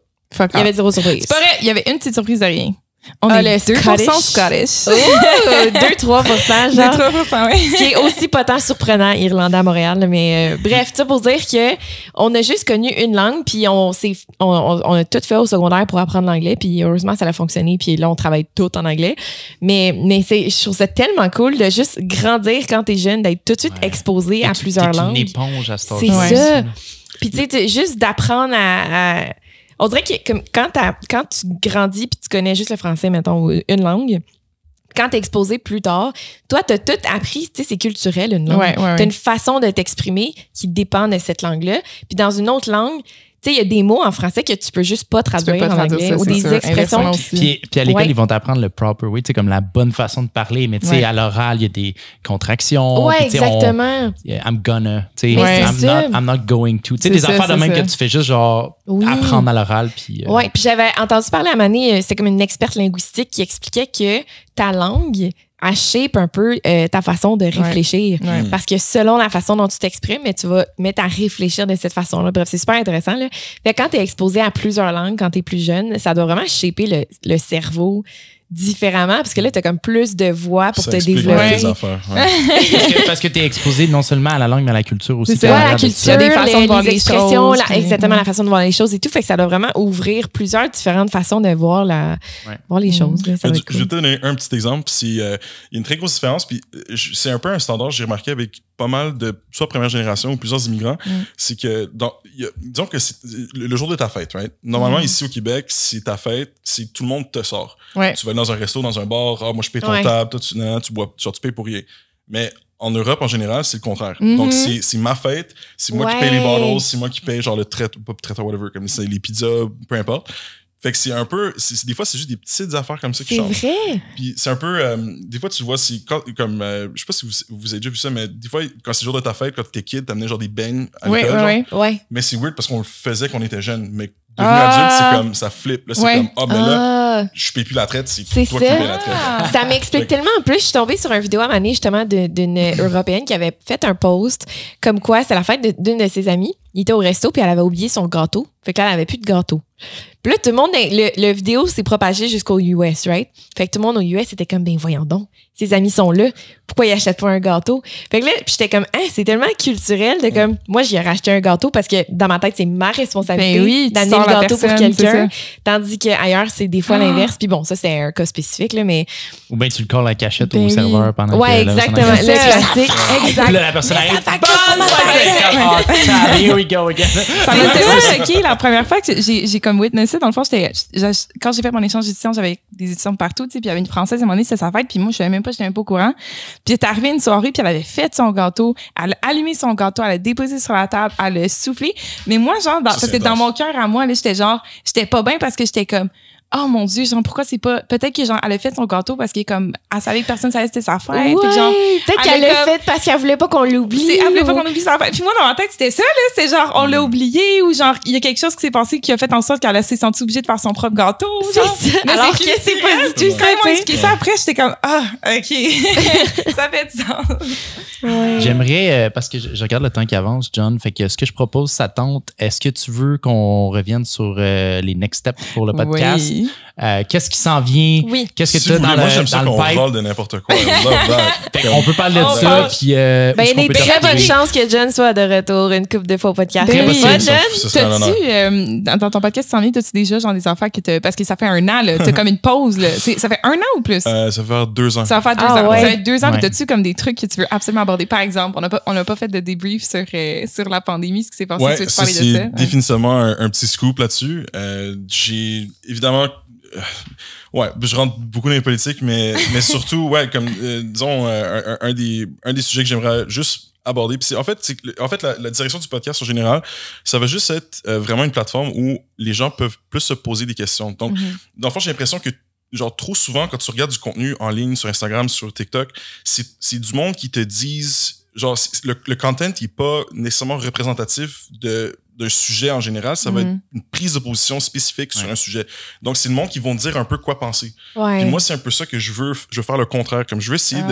Il y avait 0 surprise. C'est pas vrai, il y avait une petite surprise de rien. On est 2% Scottish. 2-3%, genre. 2-3%, oui. Qui est aussi pas tant surprenant, irlandais à Montréal. Mais bref, ça pour dire que on a juste connu une langue, puis on a tout fait au secondaire pour apprendre l'anglais, puis heureusement, ça a fonctionné, puis là, on travaille tout en anglais. Mais je trouve ça tellement cool de juste grandir quand t'es jeune, d'être tout de suite exposé à plusieurs langues. C'est une éponge à ce temps. C'est ça. Puis tu sais, juste d'apprendre à on dirait que comme quand tu grandis puis tu connais juste le français, mettons, ou une langue, quand t'es exposé plus tard, toi, t'as tout appris, tu sais, c'est culturel, une langue. T'as une façon de t'exprimer qui dépend de cette langue-là. Puis dans une autre langue, tu sais, il y a des mots en français que tu peux juste pas traduire en anglais ou des expressions. Puis à l'école, ils vont t'apprendre le proper way, tu sais, comme la bonne façon de parler. Mais tu sais, à l'oral, il y a des contractions. Ouais, exactement. I'm gonna, tu sais, I'm not going to. Tu sais, des affaires de même que tu fais juste genre apprendre à l'oral. Ouais, puis j'avais entendu parler à Mané, c'était comme une experte linguistique qui expliquait que ta langue elle shape un peu ta façon de réfléchir. Parce que selon la façon dont tu t'exprimes, tu vas mettre à réfléchir de cette façon-là. Bref, c'est super intéressant. Là. Fait que quand tu es exposé à plusieurs langues, quand tu es plus jeune, ça doit vraiment shaper le cerveau différemment parce que là, tu as comme plus de voix pour te développer. Des affaires, parce que tu es exposé non seulement à la langue, mais à la culture aussi. C'est ça, la culture, des façons de voir les expressions, exactement la façon de voir les choses et tout. Fait que ça doit vraiment ouvrir plusieurs différentes façons de voir, voir les choses. Là, je vais te donner un petit exemple. Il y a une très grosse différence. Puis c'est un peu un standard, j'ai remarqué avec pas mal de soit première génération ou plusieurs immigrants. C'est que, disons que c'est le jour de ta fête, right? Normalement, ici au Québec, c'est ta fête, c'est tout le monde te sort. Tu vas dans un resto, dans un bar, moi je paye ton table, toi tu bois, genre tu payes pour rien. Mais en Europe, en général, c'est le contraire. Donc, c'est ma fête, c'est moi qui paye les bottles, c'est moi qui paye genre le traiteur, whatever, comme c'est les pizzas, peu importe. Fait que c'est un peu, des fois, c'est juste des petites affaires comme ça qui changent. C'est vrai. Puis c'est un peu, des fois, tu vois, c'est comme, je sais pas si vous avez déjà vu ça, mais des fois, quand c'est le jour de ta fête, quand t'es kid, t'amenais genre des beignes à l'école. Ouais. Mais c'est weird parce qu'on le faisait quand on était jeune. Mais devenu adulte, c'est comme, ça flippe. Là, c'est comme, mais là, je paye plus la traite, c'est toi qui payes la traite. Ça m'explique tellement. En plus, je suis tombée sur une vidéo à Mané, justement, d'une Européenne qui avait fait un post comme quoi c'est la fête d'une de ses amies. Il était au resto, puis elle avait oublié son gâteau. Fait que là, elle avait plus de gâteau. Puis là, tout le monde, le vidéo s'est propagé jusqu'au US, right? Fait que tout le monde au US était comme, ben voyons donc, ses amis sont là. Pourquoi ils achètent pas un gâteau? Fait que là, puis j'étais comme, c'est tellement culturel de comme, moi, j'ai racheté un gâteau parce que dans ma tête, c'est ma responsabilité d'amener le gâteau pour quelqu'un. Tandis qu'ailleurs, c'est des fois l'inverse. Puis bon, ça, c'est un cas spécifique, là, mais. Ou bien tu le colles la cachette au serveur pendant que exactement. Le classique. Exact. Là, la personne arrive. Here we go again. Ça m'a tellement choqué la première fois que j'ai comme witnessé. Dans le fond, quand j'ai fait mon échange d'étudiants, j'avais des étudiants de partout, tu sais, puis il y avait une Française, à un moment donné, c'était sa fête, puis moi, je savais même pas, j'étais même pas au courant. Puis elle est arrivée une soirée, puis elle avait fait son gâteau, elle a allumé son gâteau, elle a déposé sur la table, elle a soufflé. Mais moi, genre, parce que dans mon cœur à moi, là, j'étais pas bien parce que j'étais comme, oh mon Dieu, genre, pourquoi c'est pas. Peut-être que, genre, elle a fait son gâteau parce qu'elle savait que personne savait que c'était sa fête. Ouais, peut-être qu'elle l'a fait parce qu'elle voulait pas qu'on l'oublie. Elle voulait pas qu'on oublie sa fête. Puis moi, dans ma tête, c'était ça, là. C'est genre, on l'a oublié ou genre, il y a quelque chose qui s'est passé qui a fait en sorte qu'elle s'est sentie obligée de faire son propre gâteau. C'est ça. Mais alors que c'est pas du tout ça. Quand ils m'ont expliqué ça après, j'étais comme, OK. Ça fait du sens. Ouais. J'aimerais, parce que je regarde le temps qui avance, John, fait que ce que je propose, ça tente. Est-ce que tu veux qu'on revienne sur les next steps pour le podcast? Oui. Qu'est-ce qui s'en vient? Oui. Qu'est-ce que Si tu as vous dans voulez, moi, j'aime ça le qu'on pipe? parle de n'importe quoi. I love that. On peut parler de ça, puis... il y a des très bonnes chances que John soit de retour une couple de fois au podcast. Ben oui. Pas, John? Ce serait un honneur. Dans ton podcast, tu t'as-tu déjà genre des affaires parce que ça fait 1 an, là, t'as comme une pause, là. Ça fait 1 an ou plus? Ça va faire 2 ans. Ça va faire 2 ans. Ouais. Ça va être 2 ans, mais Ouais. t'as-tu comme des trucs que tu veux absolument aborder? Par exemple, on n'a pas fait de débrief sur la pandémie, ce qui s'est passé. Ouais, Tu veux ça, parler de c'est ça? définitivement un petit scoop là-dessus. J'ai évidemment... ouais, je rentre beaucoup dans les politiques, mais surtout, ouais, comme, disons, un des sujets que j'aimerais juste aborder. Puis la direction du podcast en général, ça va juste être vraiment une plateforme où les gens peuvent plus se poser des questions. Donc, dans le fond, j'ai l'impression que genre trop souvent, quand tu regardes du contenu en ligne sur Instagram, sur TikTok, c'est du monde qui te disent, genre, le content n'est pas nécessairement représentatif d'un sujet en général, ça va être une prise de position spécifique sur un sujet. Donc, c'est le monde qui vont dire un peu quoi penser. Ouais. Puis moi, c'est un peu ça que je veux faire le contraire. Comme je veux essayer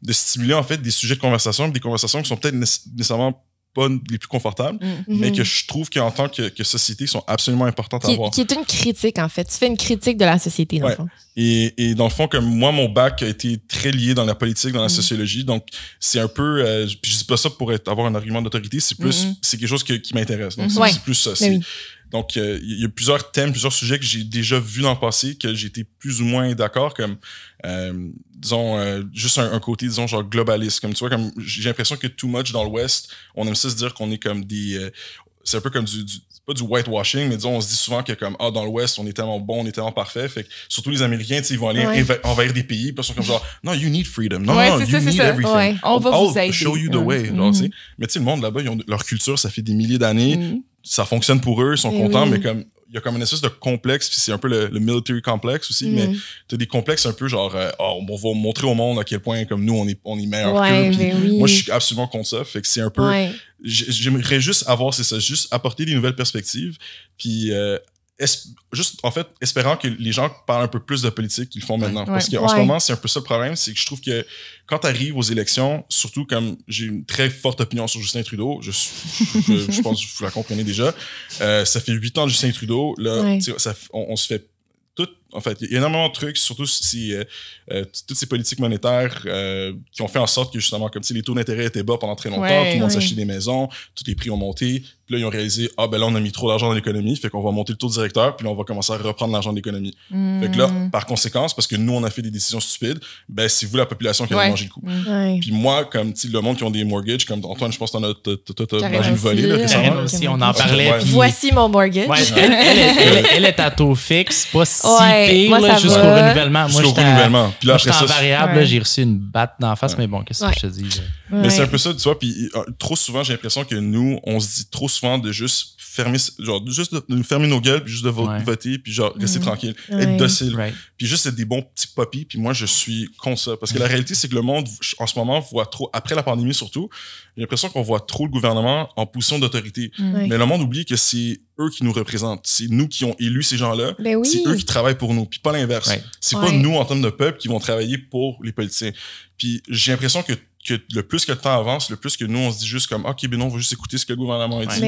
de stimuler, en fait, des sujets de conversation, des conversations qui sont peut-être nécessairement pas les plus confortables, mais que je trouve qu'en tant que société, sont absolument importantes à avoir. Qui est une critique, en fait. Tu fais une critique de la société, dans le fond. Et dans le fond, comme moi, mon bac a été très lié dans la politique, dans la sociologie, donc c'est un peu... puis je dis pas ça pour avoir un argument d'autorité, c'est plus... C'est quelque chose qui m'intéresse. Donc, c'est plus ça. Donc, il y a plusieurs thèmes, plusieurs sujets que j'ai déjà vus dans le passé, que j'ai été plus ou moins d'accord, comme, disons, juste un côté, disons, genre globaliste. Comme tu vois, comme j'ai l'impression que too much dans l'Ouest, on aime ça se dire qu'on est comme des... c'est un peu comme pas du whitewashing, mais disons, on se dit souvent que comme, dans l'Ouest, on est tellement bon, on est tellement parfait. Fait que surtout les Américains, ils vont aller envahir des pays, puis ils sont comme genre, non, you need freedom. Non, you need everything. Ouais. On va vous aider. Show you the way. Genre, tu sais. Mais tu sais, le monde là-bas, leur culture, ça fait des milliers d'années. Ça fonctionne pour eux, ils sont contents, mais comme il y a comme une espèce de complexe, puis c'est un peu le military complex aussi, mais t'as des complexes un peu genre, on va montrer au monde à quel point comme nous, on est meilleurs qu'eux. Puis moi, je suis absolument contre ça. Fait que c'est un peu... J'aimerais juste avoir, c'est ça, juste apporter des nouvelles perspectives, puis juste, en fait, espérant que les gens parlent un peu plus de politique qu'ils le font maintenant. Parce qu'en ce moment, c'est un peu ça le problème, c'est que je trouve que quand tu arrives aux élections, surtout comme j'ai une très forte opinion sur Justin Trudeau, je pense que vous la comprenez déjà, ça fait 8 ans de Justin Trudeau, là, on se fait tout, en fait, il y a énormément de trucs, surtout si toutes ces politiques monétaires qui ont fait en sorte que justement, comme les taux d'intérêt étaient bas pendant très longtemps, tout le monde s'achetait des maisons, tous les prix ont monté, puis là, ils ont réalisé, ben là, on a mis trop d'argent dans l'économie, fait qu'on va monter le taux directeur, puis là, on va commencer à reprendre l'argent de l'économie. Fait que là, par conséquence, parce que nous, on a fait des décisions stupides, ben c'est vous, la population, qui avez mangé le coup. Puis moi, comme, tu sais, le monde qui ont des mortgages, comme Antoine, je pense que t'as mangé une volée, là, récemment. Karen aussi, on en parlait. Puis... Voici mon mortgage. Elle est à taux fixe, pas si pire, moi, là, jusqu'au renouvellement. Moi, jusqu'au renouvellement. Puis là, j'étais en variable, là, j'ai reçu une batte d'en face, mais bon, qu'est-ce que je te dis? Mais c'est un peu ça, tu vois, puis trop souvent, j'ai l'impression que nous, on se dit trop souvent de juste fermer, genre, juste de nous fermer nos gueules, puis juste de voter, puis genre, rester tranquille, être docile. Puis juste être des bons petits poppies, puis moi, je suis contre ça. Parce que la réalité, c'est que le monde, en ce moment, voit trop, après la pandémie surtout, j'ai l'impression qu'on voit trop le gouvernement en position d'autorité. Mais le monde oublie que c'est eux qui nous représentent. C'est nous qui ont élu ces gens-là. C'est eux qui travaillent pour nous, puis pas l'inverse. C'est pas nous, en termes de peuple, qui vont travailler pour les politiciens. Puis j'ai l'impression que le plus que le temps avance, le plus que nous, on se dit juste comme, OK, ben non, on va juste écouter ce que le gouvernement a dit.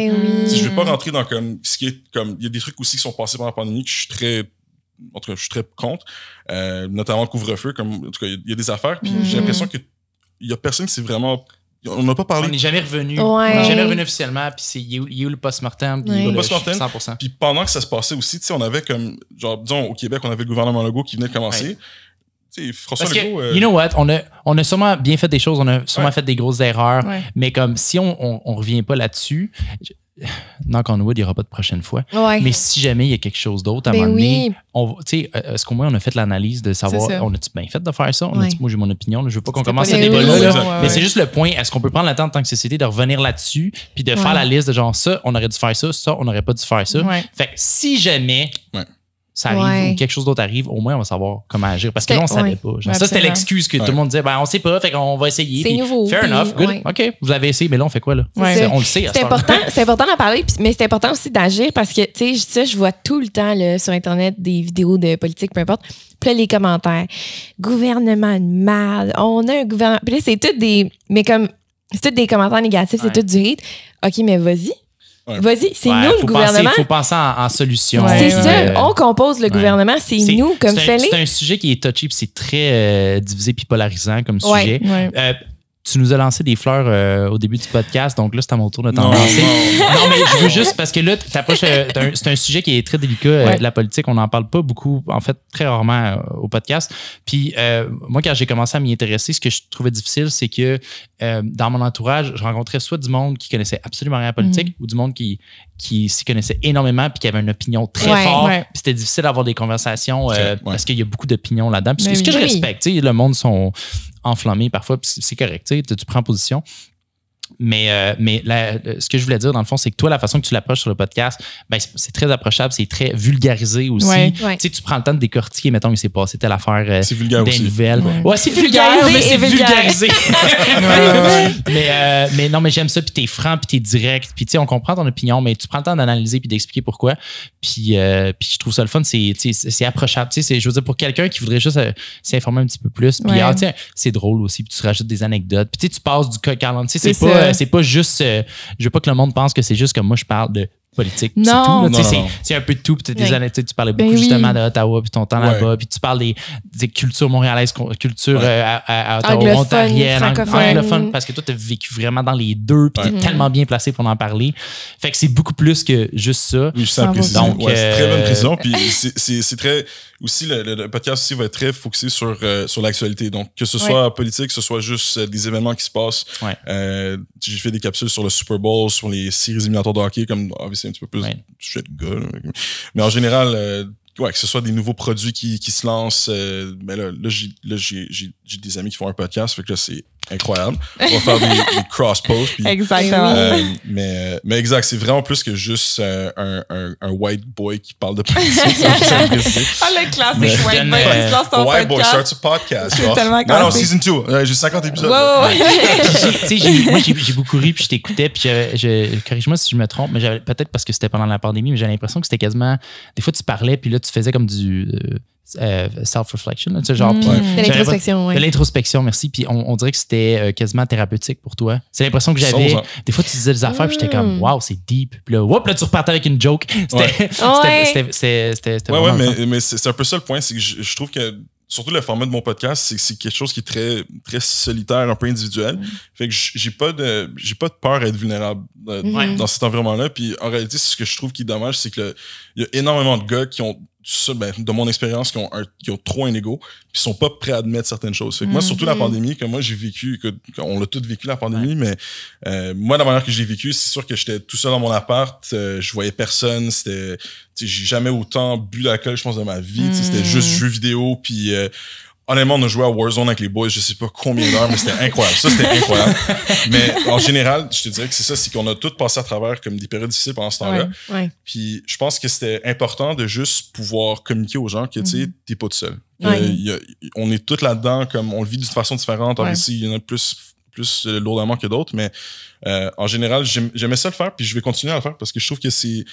Je vais pas rentrer dans comme, ce qui est comme, il y a des trucs aussi qui sont passés pendant la pandémie que je suis très contre, notamment le couvre-feu, comme, en tout cas, il y a des affaires, puis j'ai l'impression que il y a personne qui s'est vraiment, on n'a pas parlé. On n'est jamais revenu. On n'est jamais revenu officiellement, puis il y a eu le post-mortem. Le post-mortem. 100%. Puis pendant que ça se passait aussi, tu sais, on avait comme, genre, disons, au Québec, on avait le gouvernement Legault qui venait de commencer. François Legault. You know what? On a sûrement bien fait des choses, on a sûrement fait des grosses erreurs, mais comme si on revient pas là-dessus, knock on wood, il n'y aura pas de prochaine fois. Mais si jamais il y a quelque chose d'autre, à un moment donné, est-ce qu'au moins on a fait l'analyse de savoir, on a-tu bien fait de faire ça? Moi, j'ai mon opinion. Je veux pas qu'on commence ce débat-là. Mais c'est juste le point, est-ce qu'on peut prendre le temps en tant que société de revenir là-dessus, puis de faire la liste de genre ça, on aurait dû faire ça, on n'aurait pas dû faire ça. Fait que si jamais ça arrive ou quelque chose d'autre arrive, au moins on va savoir comment agir. Parce que là, on savait pas. Genre, ça, c'était l'excuse que tout le monde disait, on sait pas, fait qu'on va essayer. C'est nouveau. Fair enough, good. OK, vous avez essayé, mais là, on fait quoi, là? On le sait. C'est important d'en parler, mais c'est important aussi d'agir parce que, tu sais, je vois tout le temps là, sur Internet des vidéos de politique, peu importe. Puis là, les commentaires. Gouvernement de merde. On a un gouvernement. Puis là, c'est tout des commentaires négatifs, c'est tout du hate. OK, mais vas-y. Vas-y, c'est nous le gouvernement. Il faut penser en solution. C'est ça, on compose le gouvernement, c'est nous comme fallait. C'est un sujet qui est touchy, puis c'est très divisé puis polarisant comme sujet. Tu nous as lancé des fleurs au début du podcast, donc là, c'est à mon tour de t'en lancer. Non, mais je veux juste, parce que là, c'est un sujet qui est très délicat, la politique. On n'en parle pas beaucoup, en fait, très rarement au podcast. Puis moi, quand j'ai commencé à m'y intéresser, ce que je trouvais difficile, c'est que dans mon entourage, je rencontrais soit du monde qui connaissait absolument rien à la politique ou du monde qui s'y connaissait énormément puis qui avait une opinion très forte. Puis c'était difficile d'avoir des conversations parce qu'il y a beaucoup d'opinions là-dedans. Puis ce que je respecte, tu sais, le monde sont enflammés parfois, puis c'est correct, tu sais, tu prends position. Mais ce que je voulais dire, dans le fond, c'est que toi, la façon que tu l'approches sur le podcast, ben, c'est très approchable, c'est très vulgarisé aussi. Tu sais, tu prends le temps de décortiquer, mettons, il s'est passé telle affaire c'est vulgaire des aussi. Nouvelles. Ouais, c'est vulgaire, mais c'est vulgarisé. mais non, mais j'aime ça, puis t'es franc, puis t'es direct, puis tu sais, on comprend ton opinion, mais tu prends le temps d'analyser puis d'expliquer pourquoi. Puis je trouve ça le fun, c'est approchable. Tu sais, je veux dire, pour quelqu'un qui voudrait juste s'informer un petit peu plus, puis tiens, c'est drôle aussi, puis tu rajoutes des anecdotes, puis tu passes du coq à l'âne. Tu sais, c'est pas juste. Je veux pas que le monde pense que c'est juste comme moi, je parle de politique. Non, c'est un peu de tout. Puis des années, tu parlais beaucoup justement d'Ottawa, puis ton temps là-bas, puis tu parles des cultures montréalaises, culture à Ottawa, ontarienne, anglophone, parce que toi, tu as vécu vraiment dans les deux, puis tu es tellement bien placé pour en parler. Fait que c'est beaucoup plus que juste ça. Oui, je sens précision. Donc, c'est très bonne précision. Puis c'est très. Aussi, le podcast aussi va être très focusé sur l'actualité. Donc, que ce soit politique, que ce soit juste des événements qui se passent. J'ai fait des capsules sur le Super Bowl, sur les séries éliminatoires de hockey, comme c'est un petit peu plus sujet de gars. Mais en général, que ce soit des nouveaux produits qui se lancent. Mais là j'ai des amis qui font un podcast, fait que là, c'est incroyable. On va faire des cross-posts. Exactement. Mais exact, c'est vraiment plus que juste un white boy qui parle de politique. Le classique white boy qui se lance son white podcast. Boy starts a podcast. C'est tellement non, season 2. J'ai 50 épisodes. Tu sais, moi, j'ai beaucoup ri, puis je t'écoutais, puis corrige-moi si je me trompe, mais peut-être parce que c'était pendant la pandémie, mais j'ai l'impression que c'était quasiment. Des fois, tu parlais, puis là, tu faisais comme du self-reflection, tu sais, genre. De l'introspection, De l'introspection, merci. Puis on dirait que c'était quasiment thérapeutique pour toi. C'est l'impression que j'avais. Des fois, tu disais des affaires, puis j'étais comme, wow, c'est deep. Puis là, tu repartais avec une joke. C'était vraiment mais c'est un peu ça le point, c'est que je trouve que surtout le format de mon podcast, c'est que c'est quelque chose qui est très, très solitaire, un peu individuel. Fait que j'ai pas de peur à être vulnérable dans cet environnement-là. Puis en réalité, ce que je trouve qui est dommage, c'est que il y a énormément de gars qui ont ça, de mon expérience, qui ont trop un ego, puis sont pas prêts à admettre certaines choses. Fait que moi, surtout la pandémie, que moi j'ai vécu, on l'a tous vécu la pandémie, mais moi, la manière que je l'ai vécu, c'est sûr que j'étais tout seul dans mon appart, je voyais personne, j'ai jamais autant bu d'alcool, je pense, de ma vie. C'était juste jeux vidéo, puis honnêtement, on a joué à Warzone avec les boys, je sais pas combien d'heures, mais c'était incroyable. Ça, c'était incroyable. Mais en général, je te dirais que c'est ça, c'est qu'on a tous passé à travers comme des périodes difficiles pendant ce temps-là. Ouais. Puis je pense que c'était important de juste pouvoir communiquer aux gens que, tu sais, t'es pas tout seul. Ouais. On est tous là-dedans, comme on le vit d'une façon différente. En ici, il y en a plus lourdement que d'autres, mais en général, j'aimais ça le faire, puis je vais continuer à le faire parce que je trouve que c'est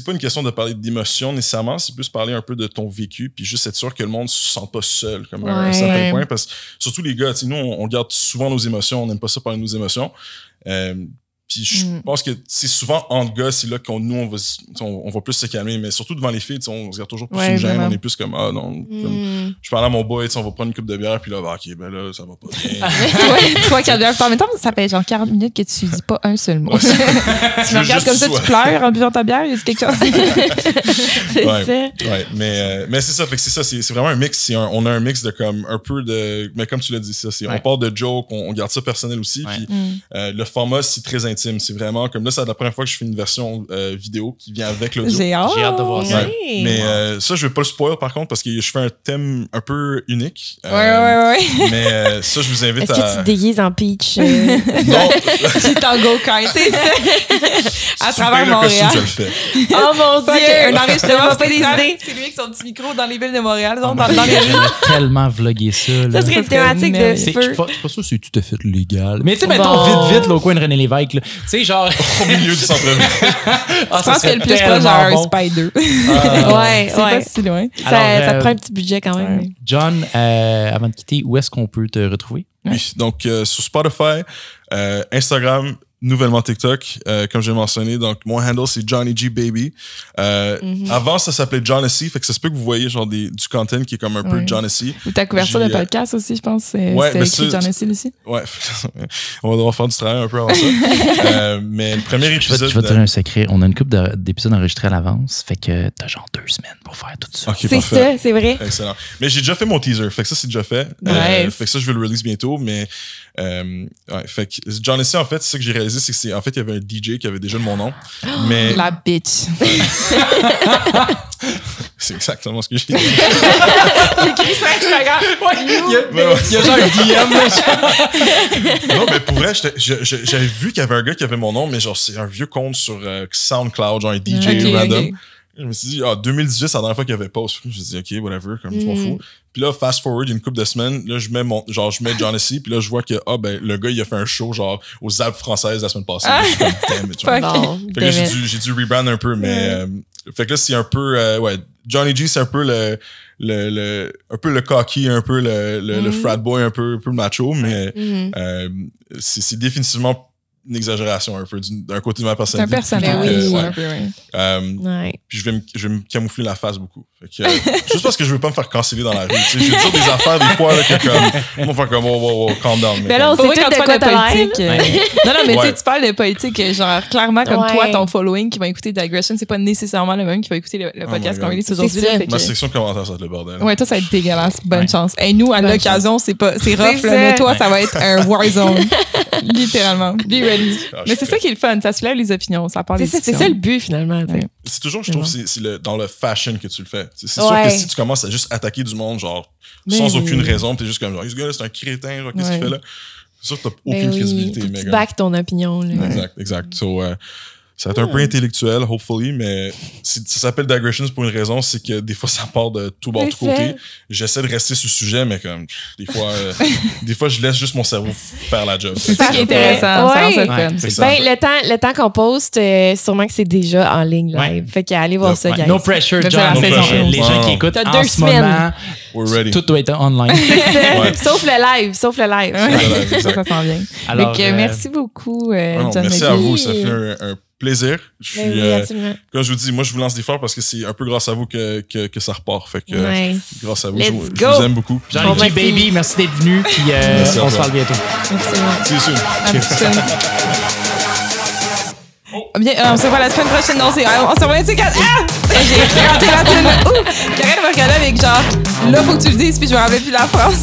pas une question de parler d'émotion nécessairement, c'est plus parler un peu de ton vécu, puis juste être sûr que le monde se sent pas seul, comme à un certain point, parce que surtout les gars, nous, on garde souvent nos émotions, on n'aime pas ça parler de nos émotions. Puis je pense que c'est souvent entre gars, c'est là qu'on on va plus se calmer, mais surtout devant les filles, on se garde toujours plus une gêne, on est plus comme ah non. Comme, je parlais à mon boy, on va prendre une coupe de bière, puis là, ok, ben là, ça va pas bien. 3-4 bières. En même temps, ça fait genre 40 minutes que tu dis pas un seul mot. Tu me regardes comme ça, tu pleures en buvant ta bière, il y a quelque chose. C'est ça. Ouais, mais c'est ça, fait que c'est ça, c'est vraiment un mix. On a un mix de comme un peu de. Mais comme tu l'as dit, ça, on parle de joke, on garde ça personnel aussi. Puis le format, c'est très intime. C'est vraiment comme là, c'est la première fois que je fais une version vidéo qui vient avec l'audio. J'ai hâte de voir ça. Mais ça, je vais pas le spoil par contre parce que je fais un thème un peu unique. Ouais. Mais ça, je vous invite à. Est-ce que tu te déguises en Peach? Non. J'ai en go-kart. C'est ça. À travers Montréal. Je le fais. Oh mon Dieu! Un enregistrement pas des idées. C'est lui avec son petit micro dans les villes de Montréal, dans les rues. J'aimerais tellement vlogger ça. Ça serait une thématique de c'est feu. pas ça, c'est tout à fait légal. Mais tu sais, mettons vite, là, au coin de René Lévesque, là. Tu sais, genre. Au milieu du centre-ville. Je pense que le plus proche, genre un Spider. Ouais, c'est pas si loin. Ça prend un petit budget quand même. Ouais. John, avant de quitter, où est-ce qu'on peut te retrouver? Oui, donc sur Spotify, Instagram, nouvellement TikTok, comme j'ai mentionné. Donc, mon handle, c'est Johnny G Baby. Avant, ça s'appelait Johnessy. Fait que ça se peut que vous voyez genre du content qui est comme un peu Johnessy. Ou ta couverture de podcast aussi, je pense. C'était écrit Johnessy aussi. Ouais. On va devoir faire du travail un peu avant ça. Mais le premier épisode... Je vais te dire un secret. On a une couple d'épisodes enregistrés à l'avance. Fait que t'as genre 2 semaines pour faire tout ça. Okay, c'est ça, c'est vrai. Excellent. Mais j'ai déjà fait mon teaser. Fait que ça, c'est déjà fait. Nice. Fait que ça, je vais le release bientôt. Mais fait que Johnessy, en fait, c'est ça que j'ai réalisé, c'est que en fait, il y avait un DJ qui avait déjà mon nom. Mais... La bitch. C'est exactement ce que j'ai dit. J'ai écrit sur Instagram. Il y a genre un DM. Non, mais pour vrai, j'avais vu qu'il y avait un gars qui avait mon nom, mais genre, c'est un vieux compte sur SoundCloud, genre un DJ random. Okay. Je me suis dit, 2018, c'est la dernière fois qu'il y avait post. Je me suis dit, OK, whatever, comme je m'en fous. Puis là, fast forward, une couple de semaines, là, je mets Johnessy, puis là, je vois que, le gars, il a fait un show, genre, aux Alpes françaises la semaine passée. Je suis comme, damn it. Fait que là, j'ai dû rebrand un peu, mais, fait que là, c'est un peu, Johnny G, c'est un peu un peu le cocky, un peu le frat boy, un peu le macho, mais, c'est définitivement une exagération un peu d'un côté de ma personnalité. C'est un personnage, un peu, oui. Puis je vais me camoufler la face beaucoup. Fait que, juste parce que je veux pas me faire canceller dans la rue. Je vais dire des affaires des fois là, que comme on va faire comme calm down. Mais là, on sait tout de quoi t'as politique. Non, mais tu parles de politique, genre clairement comme toi, ton following qui va écouter Digression, c'est pas nécessairement le même qui va écouter le podcast qu'on release aujourd'hui. Ma section de commentaires, ça va être le bordel. Ouais, toi, ça va être dégueulasse. Bonne chance. Et nous, à l'occasion, c'est rough, mais toi, ça va être un war zone. Littéralement. Be ready. Mais c'est ça qui est le fun. Ça soulève les opinions. Ça parle des C'est ça le but, finalement. C'est toujours, je trouve, c'est dans le fashion que tu le fais. C'est sûr que si tu commences à juste attaquer du monde, genre, sans aucune raison, t'es juste comme, genre, ce gars-là, c'est un crétin, genre, qu'est-ce qu'il fait là? C'est sûr que t'as aucune crédibilité. Tu back ton opinion. Exact. So, ça va être un peu intellectuel, hopefully, mais ça s'appelle Digressions pour une raison, c'est que des fois, ça part de tout bord, tout côté. J'essaie de rester sur le sujet, mais comme, des fois, je laisse juste mon cerveau faire la job. C'est ça qui est intéressant. Le temps qu'on poste, sûrement que c'est déjà en ligne live. Fait qu'allez voir ça, guys. No pressure, John. Les gens qui écoutent en ce moment, tout doit être online. Sauf le live. Ça s'en vient. Donc, merci beaucoup, John. Merci à vous, ça fait un plaisir. Comme je vous dis, moi, je vous lance des fleurs parce que c'est un peu grâce à vous que ça repart. Fait que, grâce à vous, je vous aime beaucoup. Johnny G Baby, merci d'être venu. Puis on se parle bientôt. See you soon. Bien, on se voit la semaine prochaine. Non, on se revoit J'ai raté la tune. Karen va regarder avec genre, là, faut que tu le dises, puis je me rappelle plus la phrase.